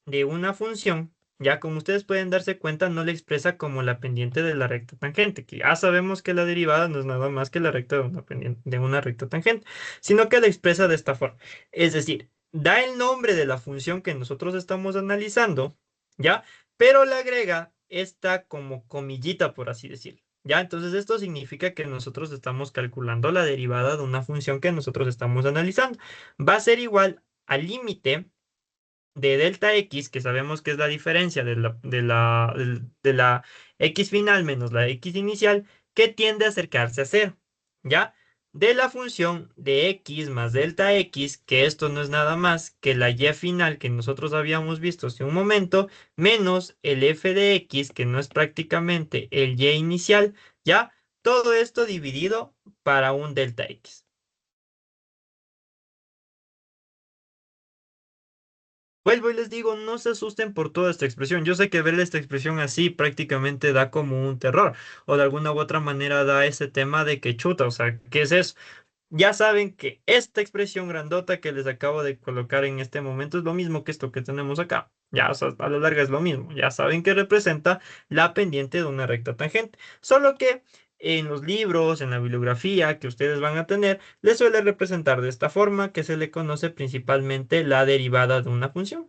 de una función, ya como ustedes pueden darse cuenta, no la expresa como la pendiente de la recta tangente, que ya sabemos que la derivada no es nada más que la recta de una de una recta tangente, sino que la expresa de esta forma. Es decir, da el nombre de la función que nosotros estamos analizando, ¿ya? Pero le agrega esta como comillita, por así decirlo. ¿Ya? Entonces esto significa que nosotros estamos calculando la derivada de una función que nosotros estamos analizando. Va a ser igual al límite de delta x, que sabemos que es la diferencia de la x final menos la x inicial, que tiende a acercarse a cero, ¿ya? De la función de x más delta x, que esto no es nada más que la y final que nosotros habíamos visto hace un momento, menos el f de x, que no es prácticamente el y inicial, ¿ya? Todo esto dividido para un delta x. Vuelvo y les digo, no se asusten por toda esta expresión. Yo sé que ver esta expresión así prácticamente da como un terror, o de alguna u otra manera da ese tema de que chuta, o sea, ¿qué es eso? Ya saben que esta expresión grandota que les acabo de colocar en este momento es lo mismo que esto que tenemos acá. Ya, o sea, a la larga es lo mismo. Ya saben que representa la pendiente de una recta tangente. Solo que en los libros, en la bibliografía que ustedes van a tener, les suele representar de esta forma que se le conoce principalmente la derivada de una función.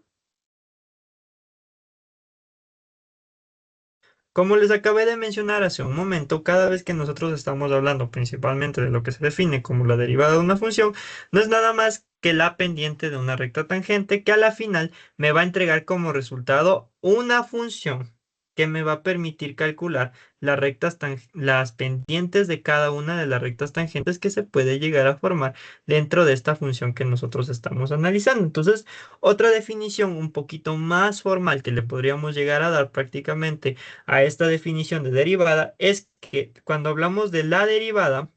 Como les acabé de mencionar hace un momento, cada vez que nosotros estamos hablando principalmente de lo que se define como la derivada de una función, no es nada más que la pendiente de una recta tangente que a la final me va a entregar como resultado una función que me va a permitir calcular las pendientes de cada una de las rectas tangentes que se puede llegar a formar dentro de esta función que nosotros estamos analizando. Entonces, otra definición un poquito más formal que le podríamos llegar a dar prácticamente a esta definición de derivada es que cuando hablamos de la derivada,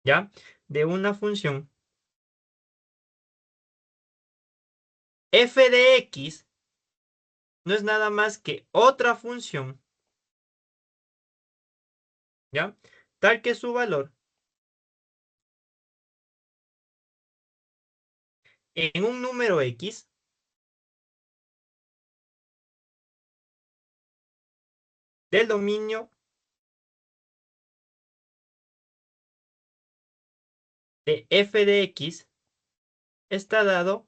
¿ya? De una función f de x no es nada más que otra función, ¿ya? Tal que su valor en un número x del dominio de f de x está dado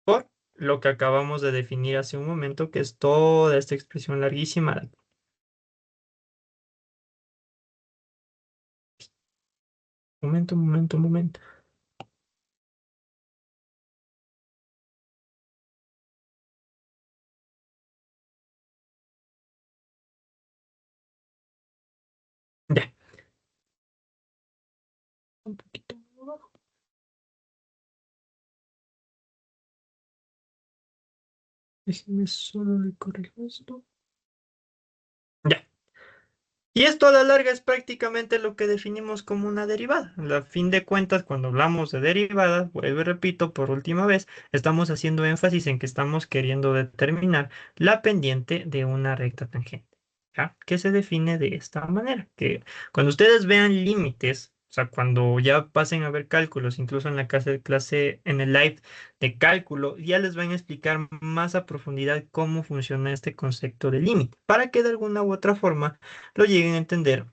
por lo que acabamos de definir hace un momento, que es toda esta expresión larguísima. Momento, momento, momento. Ya. Un poquito más abajo. Déjenme solo le corrijo esto. Y esto a la larga es prácticamente lo que definimos como una derivada. A fin de cuentas, cuando hablamos de derivadas, vuelvo y repito por última vez, estamos haciendo énfasis en que estamos queriendo determinar la pendiente de una recta tangente, ¿ya? Que se define de esta manera, que cuando ustedes vean límites, o sea, cuando ya pasen a ver cálculos, incluso en la clase en el live de cálculo, ya les van a explicar más a profundidad cómo funciona este concepto de límite, para que de alguna u otra forma lo lleguen a entender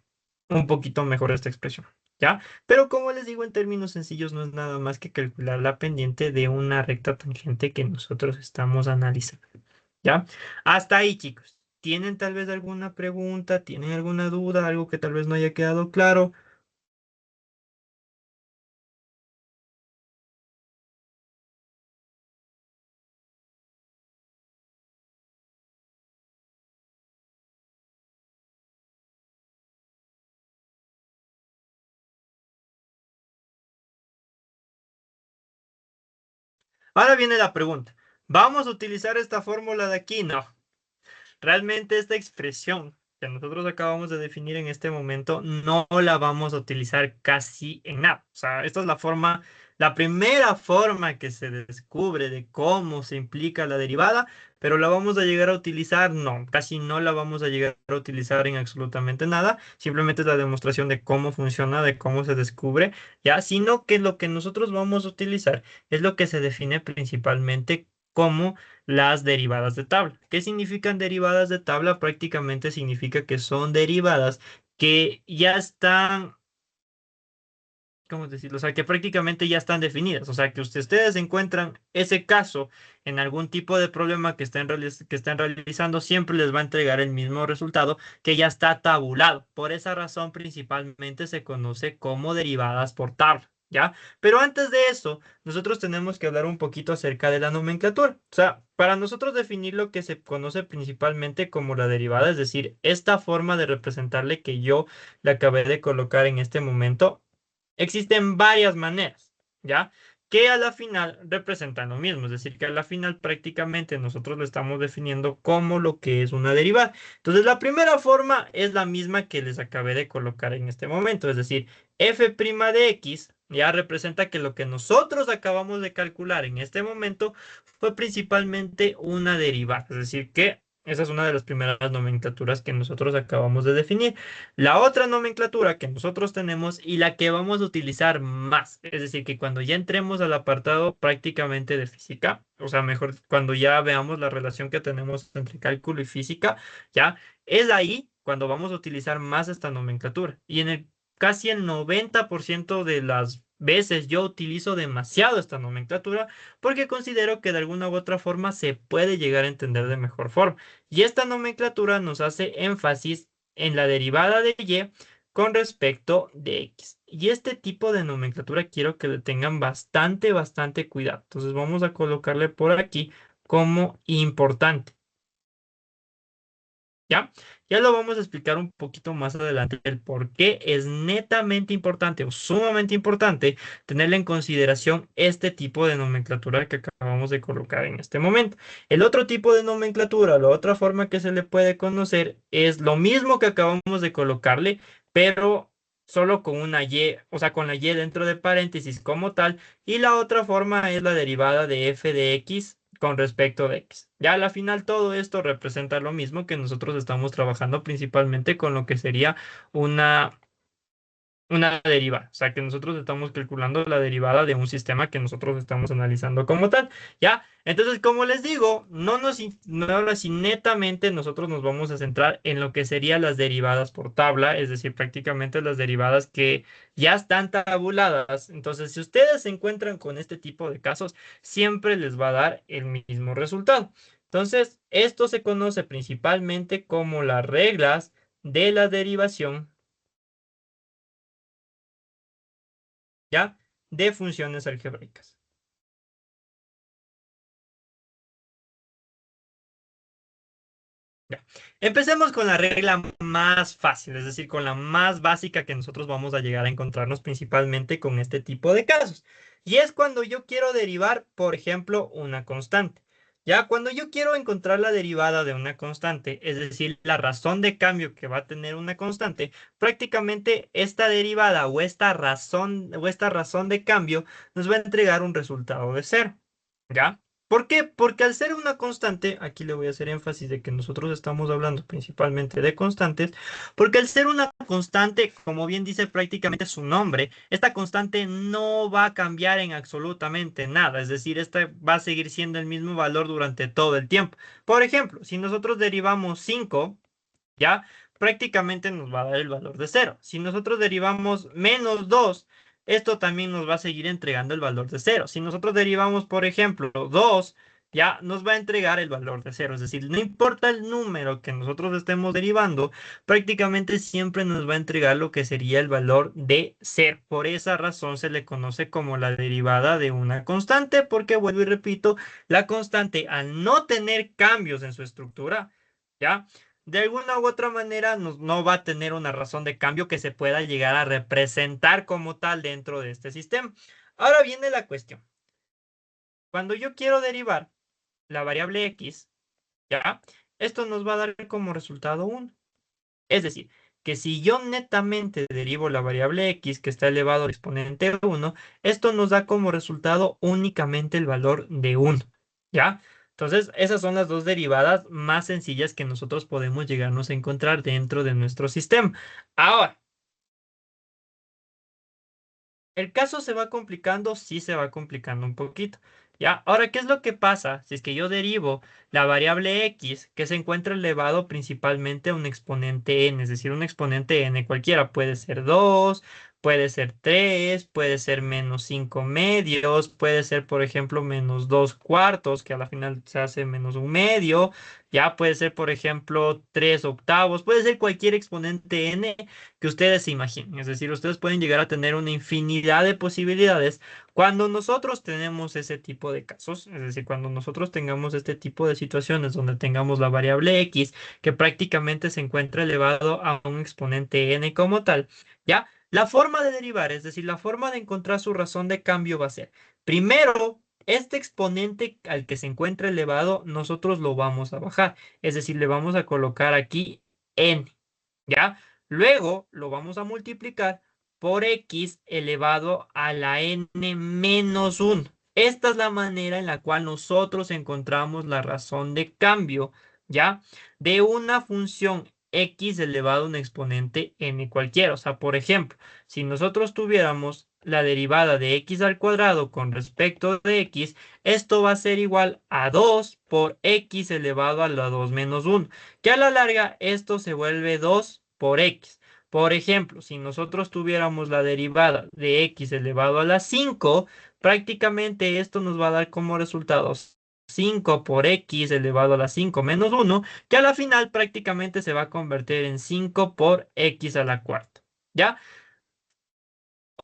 un poquito mejor esta expresión, ¿ya? Pero como les digo, en términos sencillos no es nada más que calcular la pendiente de una recta tangente que nosotros estamos analizando, ¿ya? Hasta ahí, chicos. ¿Tienen tal vez alguna pregunta? ¿Tienen alguna duda? ¿Algo que tal vez no haya quedado claro? Ahora viene la pregunta. ¿Vamos a utilizar esta fórmula de aquí? No. Realmente esta expresión que nosotros acabamos de definir en este momento no la vamos a utilizar casi en nada. O sea, esta es la forma, la primera forma que se descubre de cómo se implica la derivada, pero la vamos a llegar a utilizar, no, casi no la vamos a llegar a utilizar en absolutamente nada. Simplemente es la demostración de cómo funciona, de cómo se descubre, ya, sino que lo que nosotros vamos a utilizar es lo que se define principalmente como las derivadas de tabla. ¿Qué significan derivadas de tabla? Prácticamente significa que son derivadas que ya están, ¿cómo decirlo? O sea, que prácticamente ya están definidas. O sea, que ustedes encuentran ese caso en algún tipo de problema que estén realizando, siempre les va a entregar el mismo resultado que ya está tabulado. Por esa razón, principalmente se conoce como derivadas por tabla, ¿ya? Pero antes de eso, nosotros tenemos que hablar un poquito acerca de la nomenclatura. O sea, para nosotros definir lo que se conoce principalmente como la derivada, es decir, esta forma de representarle que yo le acabé de colocar en este momento. Existen varias maneras, ¿ya? Que a la final representan lo mismo, es decir, que a la final prácticamente nosotros lo estamos definiendo como lo que es una derivada. Entonces, la primera forma es la misma que les acabé de colocar en este momento, es decir, f' de x ya representa que lo que nosotros acabamos de calcular en este momento fue principalmente una derivada, es decir, que esa es una de las primeras nomenclaturas que nosotros acabamos de definir. La otra nomenclatura que nosotros tenemos y la que vamos a utilizar más, es decir, que cuando ya entremos al apartado prácticamente de física, o sea, mejor cuando ya veamos la relación que tenemos entre cálculo y física, ya es ahí cuando vamos a utilizar más esta nomenclatura. Y en el casi el 90% de las veces yo utilizo demasiado esta nomenclatura porque considero que de alguna u otra forma se puede llegar a entender de mejor forma. Y esta nomenclatura nos hace énfasis en la derivada de y con respecto de x. Y este tipo de nomenclatura quiero que le tengan bastante, bastante cuidado. Entonces vamos a colocarle por aquí como importante. ¿Ya? Ya lo vamos a explicar un poquito más adelante el por qué es netamente importante o sumamente importante tenerle en consideración este tipo de nomenclatura que acabamos de colocar en este momento. El otro tipo de nomenclatura, la otra forma que se le puede conocer es lo mismo que acabamos de colocarle, pero solo con una y, o sea, con la y dentro de paréntesis como tal, y la otra forma es la derivada de f de x con respecto de X. Ya a la final todo esto representa lo mismo que nosotros estamos trabajando principalmente con lo que sería una, una derivada. O sea que nosotros estamos calculando la derivada de un sistema que nosotros estamos analizando como tal. ¿Ya? Entonces, como les digo, no ahora sí netamente nosotros nos vamos a centrar en lo que serían las derivadas por tabla, es decir, prácticamente las derivadas que ya están tabuladas. Entonces, si ustedes se encuentran con este tipo de casos, siempre les va a dar el mismo resultado. Entonces, esto se conoce principalmente como las reglas de la derivación, ¿ya? De funciones algebraicas. Ya. Empecemos con la regla más fácil, es decir, con la más básica que nosotros vamos a llegar a encontrarnos principalmente con este tipo de casos. Y es cuando yo quiero derivar, por ejemplo, una constante. Ya, cuando yo quiero encontrar la derivada de una constante, es decir, la razón de cambio que va a tener una constante, prácticamente esta derivada o esta razón de cambio nos va a entregar un resultado de cero. ¿Ya? ¿Por qué? Porque al ser una constante, aquí le voy a hacer énfasis de que nosotros estamos hablando principalmente de constantes, porque al ser una constante, como bien dice prácticamente su nombre, esta constante no va a cambiar en absolutamente nada, es decir, esta va a seguir siendo el mismo valor durante todo el tiempo. Por ejemplo, si nosotros derivamos 5, ¿ya? Prácticamente nos va a dar el valor de cero. Si nosotros derivamos -2, esto también nos va a seguir entregando el valor de cero. Si nosotros derivamos, por ejemplo, 2, ya nos va a entregar el valor de cero. Es decir, no importa el número que nosotros estemos derivando, prácticamente siempre nos va a entregar lo que sería el valor de cero. Por esa razón se le conoce como la derivada de una constante, porque vuelvo y repito, la constante al no tener cambios en su estructura, ¿ya? De alguna u otra manera no va a tener una razón de cambio que se pueda llegar a representar como tal dentro de este sistema. Ahora viene la cuestión. Cuando yo quiero derivar la variable x, ¿ya? Esto nos va a dar como resultado 1. Es decir, que si yo netamente derivo la variable x que está elevado al exponente 1, esto nos da como resultado únicamente el valor de 1. ¿Ya? Entonces, esas son las dos derivadas más sencillas que nosotros podemos llegarnos a encontrar dentro de nuestro sistema. Ahora, el caso se va complicando, sí se va complicando un poquito. ¿Ya? Ahora, ¿qué es lo que pasa si es que yo derivo la variable x que se encuentra elevado principalmente a un exponente n? Es decir, un exponente n cualquiera. Puede ser 2, puede ser 3, puede ser -5 medios, puede ser, por ejemplo, -2 cuartos, que a la final se hace -1 medio. Ya puede ser, por ejemplo, 3 octavos. Puede ser cualquier exponente n que ustedes se imaginen. Es decir, ustedes pueden llegar a tener una infinidad de posibilidades cuando nosotros tenemos ese tipo de casos. Es decir, cuando nosotros tengamos este tipo de situaciones donde tengamos la variable x que prácticamente se encuentra elevado a un exponente n como tal, ¿ya? La forma de derivar, es decir, la forma de encontrar su razón de cambio va a ser, primero, este exponente al que se encuentra elevado, nosotros lo vamos a bajar. Es decir, le vamos a colocar aquí n, ¿ya? Luego lo vamos a multiplicar por x elevado a la n menos 1. Esta es la manera en la cual nosotros encontramos la razón de cambio, ¿ya? De una función x elevado a un exponente n cualquiera. O sea, por ejemplo, si nosotros tuviéramos la derivada de x al cuadrado con respecto de x, esto va a ser igual a 2 por x elevado a la 2 menos 1, que a la larga esto se vuelve 2 por x. Por ejemplo, si nosotros tuviéramos la derivada de x elevado a la 5, prácticamente esto nos va a dar como resultado 5 por x elevado a la 5 menos 1, que a la final prácticamente se va a convertir en 5 por x a la cuarta. ¿Ya?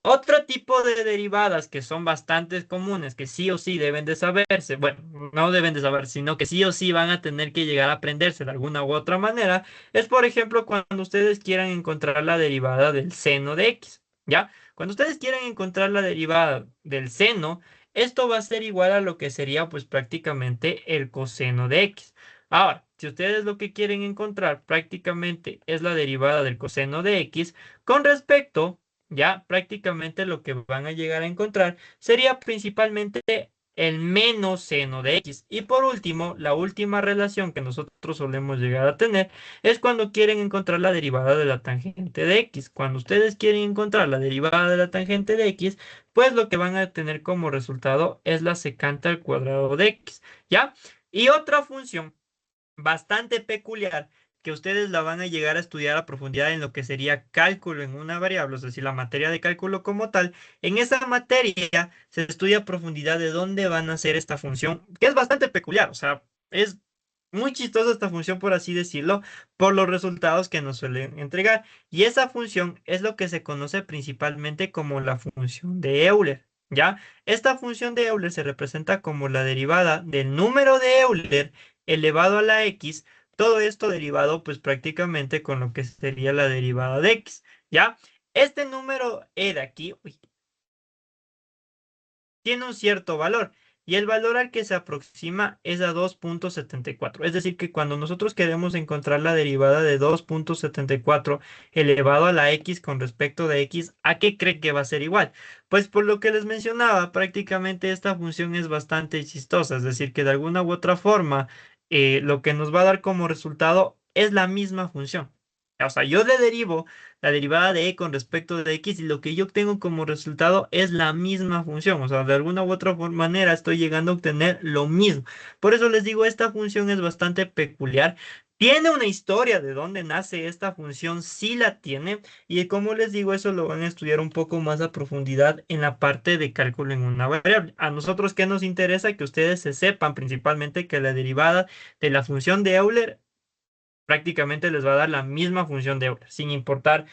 Otro tipo de derivadas que son bastante comunes, que sí o sí deben de saberse, bueno, no deben de saber, sino que sí o sí van a tener que llegar a aprenderse de alguna u otra manera, es por ejemplo cuando ustedes quieran encontrar la derivada del seno de x, ¿ya? Cuando ustedes quieran encontrar la derivada del seno, esto va a ser igual a lo que sería pues prácticamente el coseno de x. Ahora, si ustedes lo que quieren encontrar prácticamente es la derivada del coseno de x, con respecto, ya prácticamente lo que van a llegar a encontrar sería principalmente el menos seno de x. Y por último, la última relación que nosotros solemos llegar a tener es cuando quieren encontrar la derivada de la tangente de x. Cuando ustedes quieren encontrar la derivada de la tangente de x, pues lo que van a tener como resultado es la secante al cuadrado de x, ¿ya? Y otra función bastante peculiar que ustedes la van a llegar a estudiar a profundidad en lo que sería cálculo en una variable, es decir, la materia de cálculo como tal. En esa materia se estudia a profundidad de dónde van a ser esta función, que es bastante peculiar, o sea, es muy chistosa esta función, por así decirlo, por los resultados que nos suelen entregar. Y esa función es lo que se conoce principalmente como la función de Euler, ¿ya? Esta función de Euler se representa como la derivada del número de Euler elevado a la x, todo esto derivado pues prácticamente con lo que sería la derivada de x, ¿ya? Este número e de aquí tiene un cierto valor. y el valor al que se aproxima es a 2,74. Es decir, que cuando nosotros queremos encontrar la derivada de 2,74 elevado a la x con respecto de x, ¿a qué cree que va a ser igual? Pues por lo que les mencionaba, prácticamente esta función es bastante chistosa, es decir, que de alguna u otra forma lo que nos va a dar como resultado es la misma función. O sea, yo le derivo la derivada de e con respecto de x y lo que yo obtengo como resultado es la misma función. O sea, de alguna u otra manera estoy llegando a obtener lo mismo. Por eso les digo, esta función es bastante peculiar. Tiene una historia de dónde nace esta función, sí la tiene. Y como les digo, eso lo van a estudiar un poco más a profundidad en la parte de cálculo en una variable. A nosotros, ¿qué nos interesa? Que ustedes se sepan principalmente que la derivada de la función de Euler prácticamente les va a dar la misma función de Euler, sin importar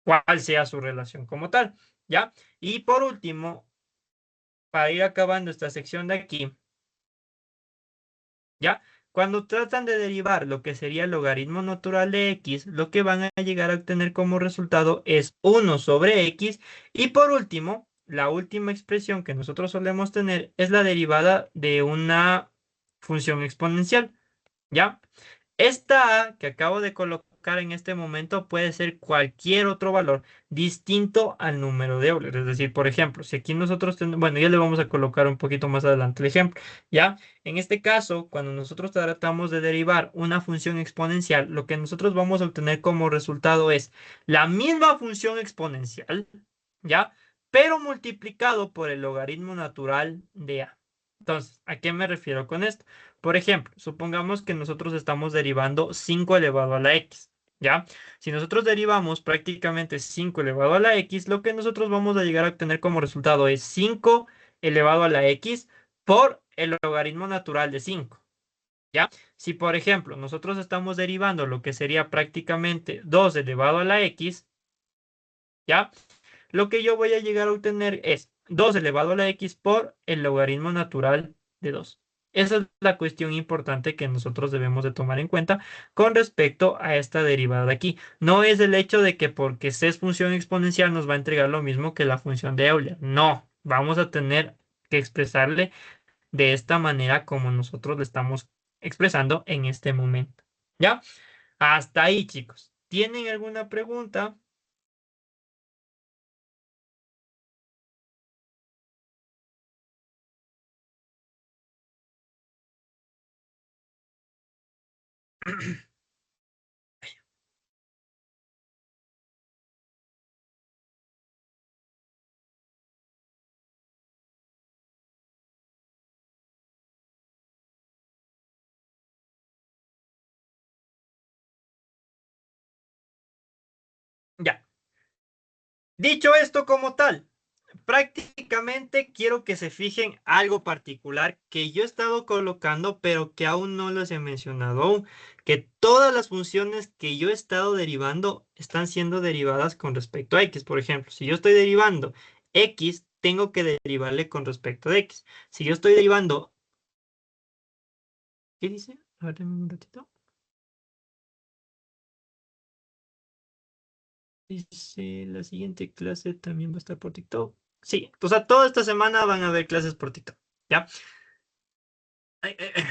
cuál sea su relación como tal, ¿ya? Y por último, para ir acabando esta sección de aquí, ¿ya? Cuando tratan de derivar lo que sería el logaritmo natural de x, lo que van a llegar a obtener como resultado es 1/x. Y por último, la última expresión que nosotros solemos tener es la derivada de una función exponencial, ¿ya? Esta A que acabo de colocar en este momento puede ser cualquier otro valor distinto al número de Euler. Es decir, por ejemplo, si aquí nosotros tenemos, bueno, ya le vamos a colocar un poquito más adelante el ejemplo, ¿ya? En este caso, cuando nosotros tratamos de derivar una función exponencial, lo que nosotros vamos a obtener como resultado es la misma función exponencial, ¿ya? Pero multiplicado por el logaritmo natural de A. Entonces, ¿a qué me refiero con esto? Por ejemplo, supongamos que nosotros estamos derivando 5 elevado a la x, ¿ya? Si nosotros derivamos prácticamente 5 elevado a la x, lo que nosotros vamos a llegar a obtener como resultado es 5 elevado a la x por el logaritmo natural de 5, ¿ya? Si, por ejemplo, nosotros estamos derivando lo que sería prácticamente 2 elevado a la x, ¿ya? Lo que yo voy a llegar a obtener es 2 elevado a la x por el logaritmo natural de 2. Esa es la cuestión importante que nosotros debemos de tomar en cuenta con respecto a esta derivada de aquí. No es el hecho de que porque c es función exponencial nos va a entregar lo mismo que la función de Euler. No, vamos a tener que expresarle de esta manera como nosotros le estamos expresando en este momento. ¿Ya? Hasta ahí, chicos. ¿Tienen alguna pregunta? Ya. Dicho esto como tal, prácticamente quiero que se fijen algo particular que yo he estado colocando, pero que aún no les he mencionado aún, que todas las funciones que yo he estado derivando están siendo derivadas con respecto a x. Por ejemplo, si yo estoy derivando x, tengo que derivarle con respecto de x. Si yo estoy derivando, ¿qué dice? A ver, dame un ratito. Dice, la siguiente clase también va a estar por TikTok. Sí, o sea, toda esta semana van a haber clases por TikTok, ¿ya? Ay, ay, ay.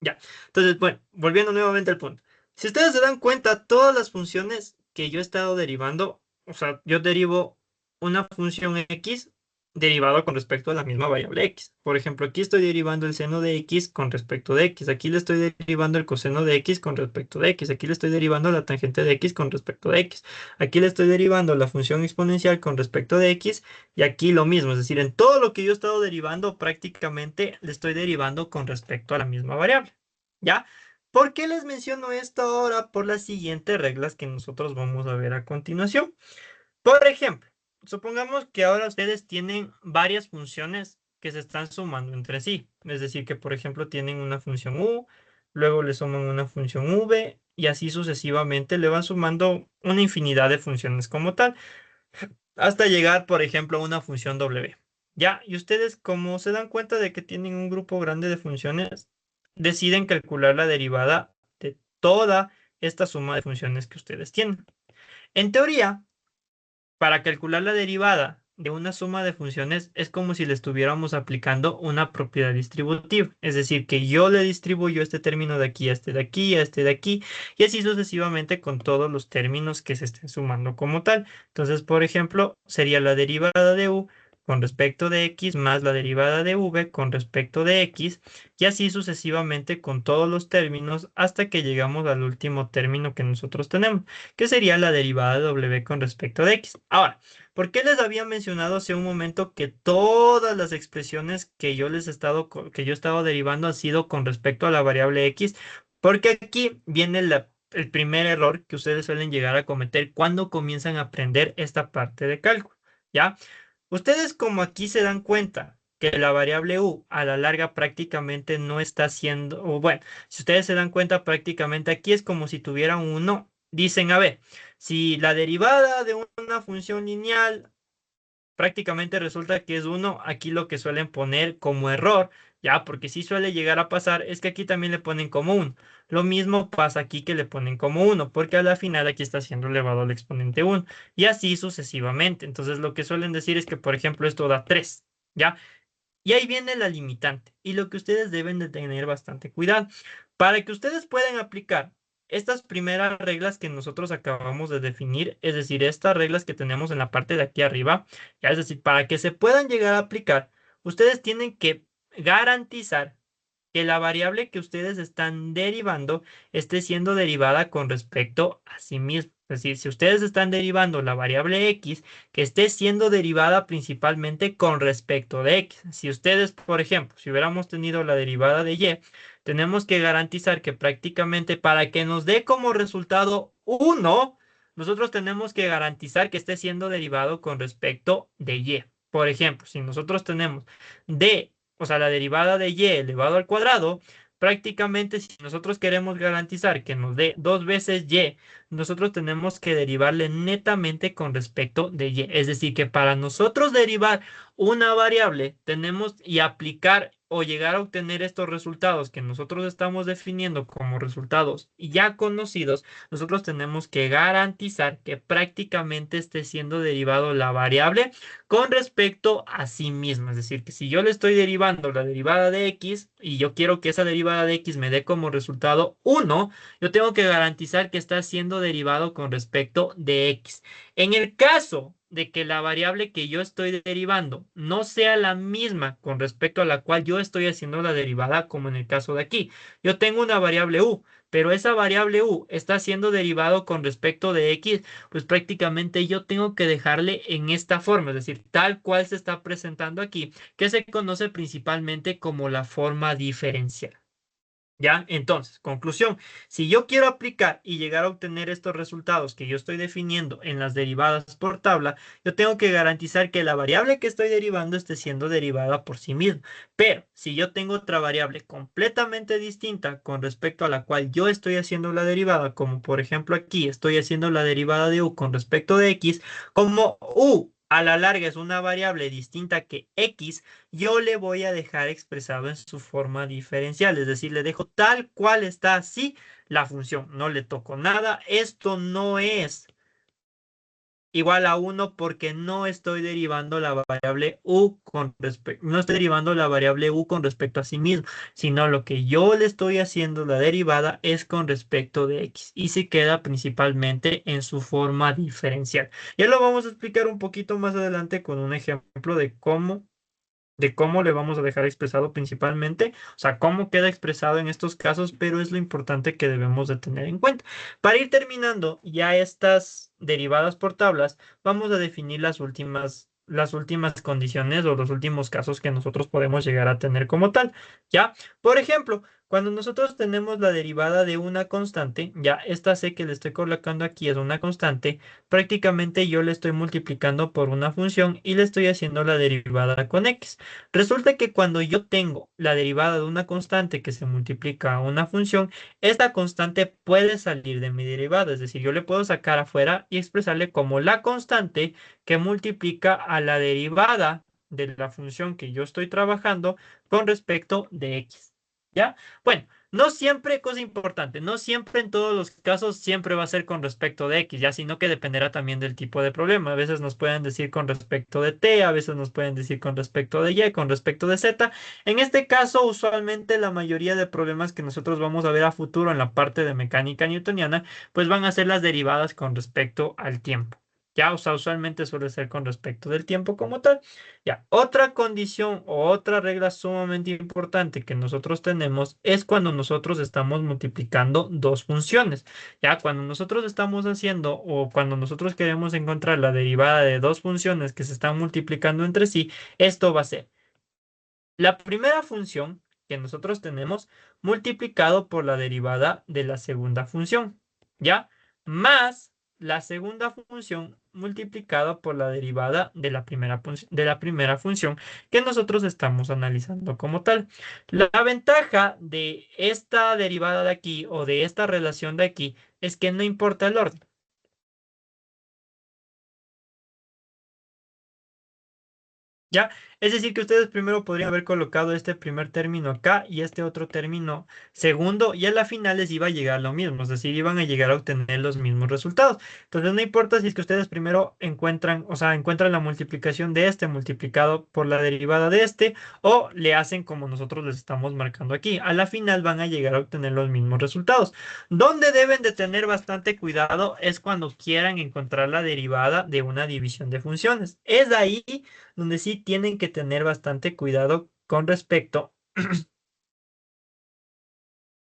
Ya. Entonces, bueno, volviendo nuevamente al punto. Si ustedes se dan cuenta, todas las funciones que yo he estado derivando, o sea, yo derivo una función x derivado con respecto a la misma variable x. Por ejemplo, aquí estoy derivando el seno de x con respecto de x. Aquí le estoy derivando el coseno de x con respecto de x. Aquí le estoy derivando la tangente de x con respecto de x. Aquí le estoy derivando la función exponencial con respecto de x. Y aquí lo mismo, es decir, en todo lo que yo he estado derivando, prácticamente le estoy derivando con respecto a la misma variable. ¿Ya? ¿Por qué les menciono esto ahora? Por las siguientes reglas que nosotros vamos a ver a continuación. Por ejemplo, supongamos que ahora ustedes tienen varias funciones que se están sumando entre sí. Es decir, que por ejemplo tienen una función u, luego le suman una función v y así sucesivamente le van sumando una infinidad de funciones como tal hasta llegar, por ejemplo, a una función W. Ya, y ustedes, como se dan cuenta de que tienen un grupo grande de funciones, deciden calcular la derivada de toda esta suma de funciones que ustedes tienen. En teoría, para calcular la derivada de una suma de funciones es como si le estuviéramos aplicando una propiedad distributiva. Es decir, que yo le distribuyo este término de aquí a este de aquí, a este de aquí, y así sucesivamente con todos los términos que se estén sumando como tal. Entonces, por ejemplo, sería la derivada de u con respecto de x más la derivada de v con respecto de x, y así sucesivamente con todos los términos hasta que llegamos al último término que nosotros tenemos, que sería la derivada de w con respecto de x. Ahora, ¿por qué les había mencionado hace un momento que todas las expresiones que yo les he estado, que yo he estado derivando han sido con respecto a la variable x? Porque aquí viene el primer error que ustedes suelen llegar a cometer cuando comienzan a aprender esta parte de cálculo, ¿ya? Ustedes como aquí se dan cuenta que la variable u a la larga prácticamente no está siendo, o bueno, si ustedes se dan cuenta prácticamente aquí es como si tuvieran un no. Dicen, a ver, si la derivada de una función lineal prácticamente resulta que es uno, aquí lo que suelen poner como error, ya, porque sí suele llegar a pasar, es que aquí también le ponen como uno. Lo mismo pasa aquí que le ponen como uno, porque a la final aquí está siendo elevado al exponente uno, y así sucesivamente. Entonces lo que suelen decir es que, por ejemplo, esto da 3, ¿ya? Y ahí viene la limitante y lo que ustedes deben de tener bastante cuidado. Para que ustedes puedan aplicar estas primeras reglas que nosotros acabamos de definir, es decir, estas reglas que tenemos en la parte de aquí arriba, ya es decir, para que se puedan llegar a aplicar, ustedes tienen que garantizar que la variable que ustedes están derivando esté siendo derivada con respecto a sí misma. Es decir, si ustedes están derivando la variable x, que esté siendo derivada principalmente con respecto de x. Si ustedes, por ejemplo, si hubiéramos tenido la derivada de y, tenemos que garantizar que prácticamente para que nos dé como resultado 1, nosotros tenemos que garantizar que esté siendo derivado con respecto de y. Por ejemplo, si nosotros tenemos d, o sea, la derivada de y elevado al cuadrado, prácticamente si nosotros queremos garantizar que nos dé 2 veces y, nosotros tenemos que derivarle netamente con respecto de y. Es decir, que para nosotros derivar una variable tenemos y aplicar o llegar a obtener estos resultados que nosotros estamos definiendo como resultados ya conocidos, nosotros tenemos que garantizar que prácticamente esté siendo derivado la variable con respecto a sí misma. Es decir, que si yo le estoy derivando la derivada de x y yo quiero que esa derivada de x me dé como resultado 1, yo tengo que garantizar que está siendo derivado con respecto de x. En el caso de que la variable que yo estoy derivando no sea la misma con respecto a la cual yo estoy haciendo la derivada, como en el caso de aquí, yo tengo una variable u, pero esa variable u está siendo derivado con respecto de x, pues prácticamente yo tengo que dejarle en esta forma, es decir, tal cual se está presentando aquí, que se conoce principalmente como la forma diferencial. ¿Ya? Entonces, conclusión, si yo quiero aplicar y llegar a obtener estos resultados que yo estoy definiendo en las derivadas por tabla, yo tengo que garantizar que la variable que estoy derivando esté siendo derivada por sí misma. Pero si yo tengo otra variable completamente distinta con respecto a la cual yo estoy haciendo la derivada, como por ejemplo aquí estoy haciendo la derivada de u con respecto de x, como u a la larga es una variable distinta que x, yo le voy a dejar expresado en su forma diferencial, es decir, le dejo tal cual está así la función, no le toco nada, esto no es igual a 1 porque no estoy derivando la variable u con respecto, no estoy derivando la variable u con respecto a sí mismo, sino lo que yo le estoy haciendo la derivada es con respecto de x y se queda principalmente en su forma diferencial. Ya lo vamos a explicar un poquito más adelante con un ejemplo de cómo le vamos a dejar expresado principalmente, o sea, cómo queda expresado en estos casos, pero es lo importante que debemos de tener en cuenta. Para ir terminando ya estas derivadas por tablas, vamos a definir las últimas condiciones o los últimos casos que nosotros podemos llegar a tener como tal, ¿ya? Por ejemplo, cuando nosotros tenemos la derivada de una constante, ya esta c que le estoy colocando aquí es una constante, prácticamente yo le estoy multiplicando por una función y le estoy haciendo la derivada con x. Resulta que cuando yo tengo la derivada de una constante que se multiplica a una función, esta constante puede salir de mi derivada, es decir, yo le puedo sacar afuera y expresarle como la constante que multiplica a la derivada de la función que yo estoy trabajando con respecto de x. ¿Ya? Bueno, No siempre, cosa importante, no siempre en todos los casos siempre va a ser con respecto de X, ya, sino que dependerá también del tipo de problema. A veces nos pueden decir con respecto de T, a veces nos pueden decir con respecto de Y, con respecto de Z. En este caso, usualmente la mayoría de problemas que nosotros vamos a ver a futuro en la parte de mecánica newtoniana, pues van a ser las derivadas con respecto al tiempo. Ya, o sea, usualmente suele ser con respecto del tiempo como tal. Ya, otra condición o otra regla sumamente importante que nosotros tenemos es cuando nosotros estamos multiplicando dos funciones. Ya, cuando nosotros estamos haciendo o cuando nosotros queremos encontrar la derivada de dos funciones que se están multiplicando entre sí, esto va a ser la primera función que nosotros tenemos multiplicado por la derivada de la segunda función, ¿ya? Más la segunda función multiplicada por la derivada de la primera función que nosotros estamos analizando como tal. La ventaja de esta derivada de aquí o de esta relación de aquí es que no importa el orden. ¿Ya? Es decir, que ustedes primero podrían haber colocado este primer término acá y este otro término segundo, y a la final les iba a llegar lo mismo, es decir, iban a llegar a obtener los mismos resultados. Entonces, no importa si es que ustedes primero encuentran, o sea, encuentran la multiplicación de este multiplicado por la derivada de este, o le hacen como nosotros les estamos marcando aquí. A la final van a llegar a obtener los mismos resultados. Donde deben de tener bastante cuidado es cuando quieran encontrar la derivada de una división de funciones. Es ahí donde sí tienen que tener bastante cuidado con respecto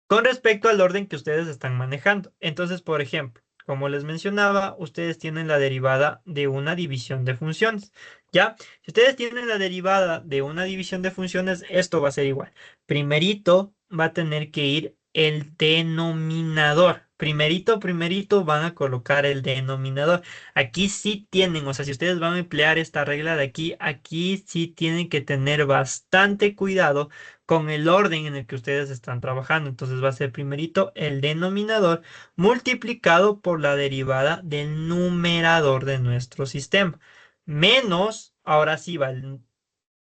al orden que ustedes están manejando. Entonces, por ejemplo, como les mencionaba, ustedes tienen la derivada de una división de funciones. ¿Ya? Si ustedes tienen la derivada de una división de funciones, esto va a ser igual. Primerito va a tener que ir el denominador. Primerito van a colocar el denominador. Aquí sí tienen, o sea, si ustedes van a emplear esta regla de aquí, aquí sí tienen que tener bastante cuidado con el orden en el que ustedes están trabajando. Entonces va a ser primerito el denominador multiplicado por la derivada del numerador de nuestro sistema. Menos, ahora sí va el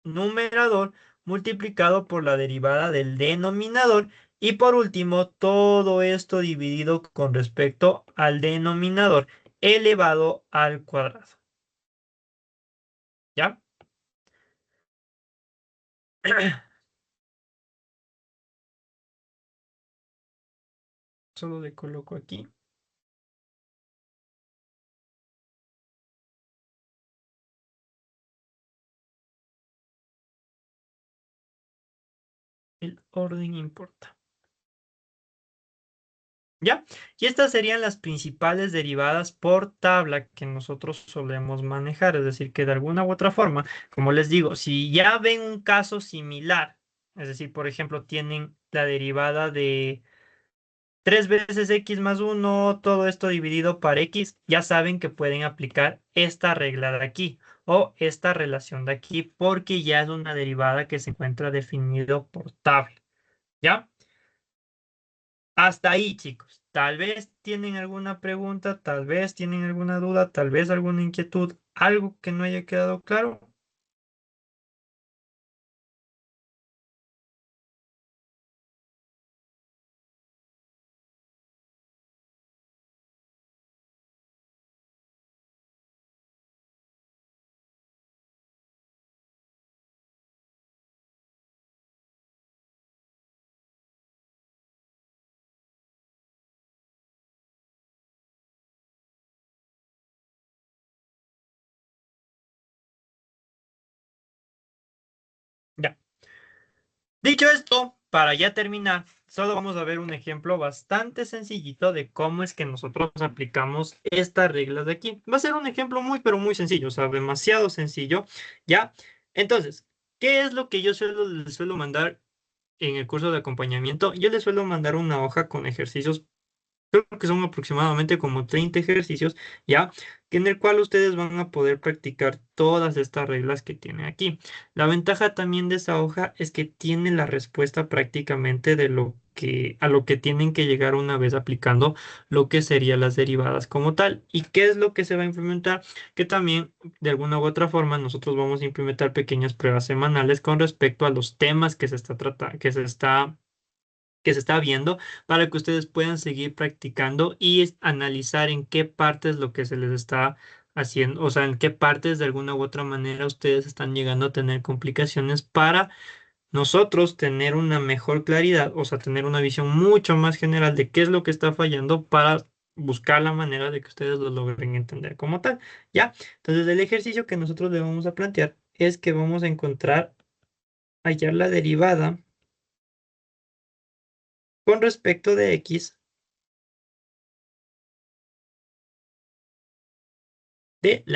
numerador multiplicado por la derivada del denominador. Y por último, todo esto dividido con respecto al denominador elevado al cuadrado. ¿Ya? Solo le coloco aquí el orden importa. ¿Ya? Y estas serían las principales derivadas por tabla que nosotros solemos manejar. Es decir, que de alguna u otra forma, como les digo, si ya ven un caso similar, es decir, por ejemplo, tienen la derivada de 3 veces x más uno, todo esto dividido por x, ya saben que pueden aplicar esta regla de aquí o esta relación de aquí porque ya es una derivada que se encuentra definido por tabla. ¿Ya? Hasta ahí, chicos. Tal vez tienen alguna pregunta, tal vez tienen alguna duda, tal vez alguna inquietud, algo que no haya quedado claro. Ya. Dicho esto, para ya terminar, solo vamos a ver un ejemplo bastante sencillito de cómo es que nosotros aplicamos estas reglas de aquí. Va a ser un ejemplo muy, pero muy sencillo, o sea, demasiado sencillo. ¿Ya? Entonces, ¿qué es lo que yo les suelo mandar en el curso de acompañamiento? Yo les suelo mandar una hoja con ejercicios. Creo que son aproximadamente como 30 ejercicios, ¿ya? En el cual ustedes van a poder practicar todas estas reglas que tiene aquí. La ventaja también de esa hoja es que tiene la respuesta prácticamente de a lo que tienen que llegar una vez aplicando lo que serían las derivadas como tal. ¿Y qué es lo que se va a implementar? Que también de alguna u otra forma nosotros vamos a implementar pequeñas pruebas semanales con respecto a los temas que se está que se está viendo para que ustedes puedan seguir practicando y analizar en qué partes lo que se les está haciendo, o sea, en qué partes de alguna u otra manera ustedes están llegando a tener complicaciones para nosotros tener una mejor claridad, o sea, tener una visión mucho más general de qué es lo que está fallando para buscar la manera de que ustedes lo logren entender como tal, ¿ya? Entonces, el ejercicio que nosotros le vamos a plantear es que vamos a hallar la derivada con respecto de x de la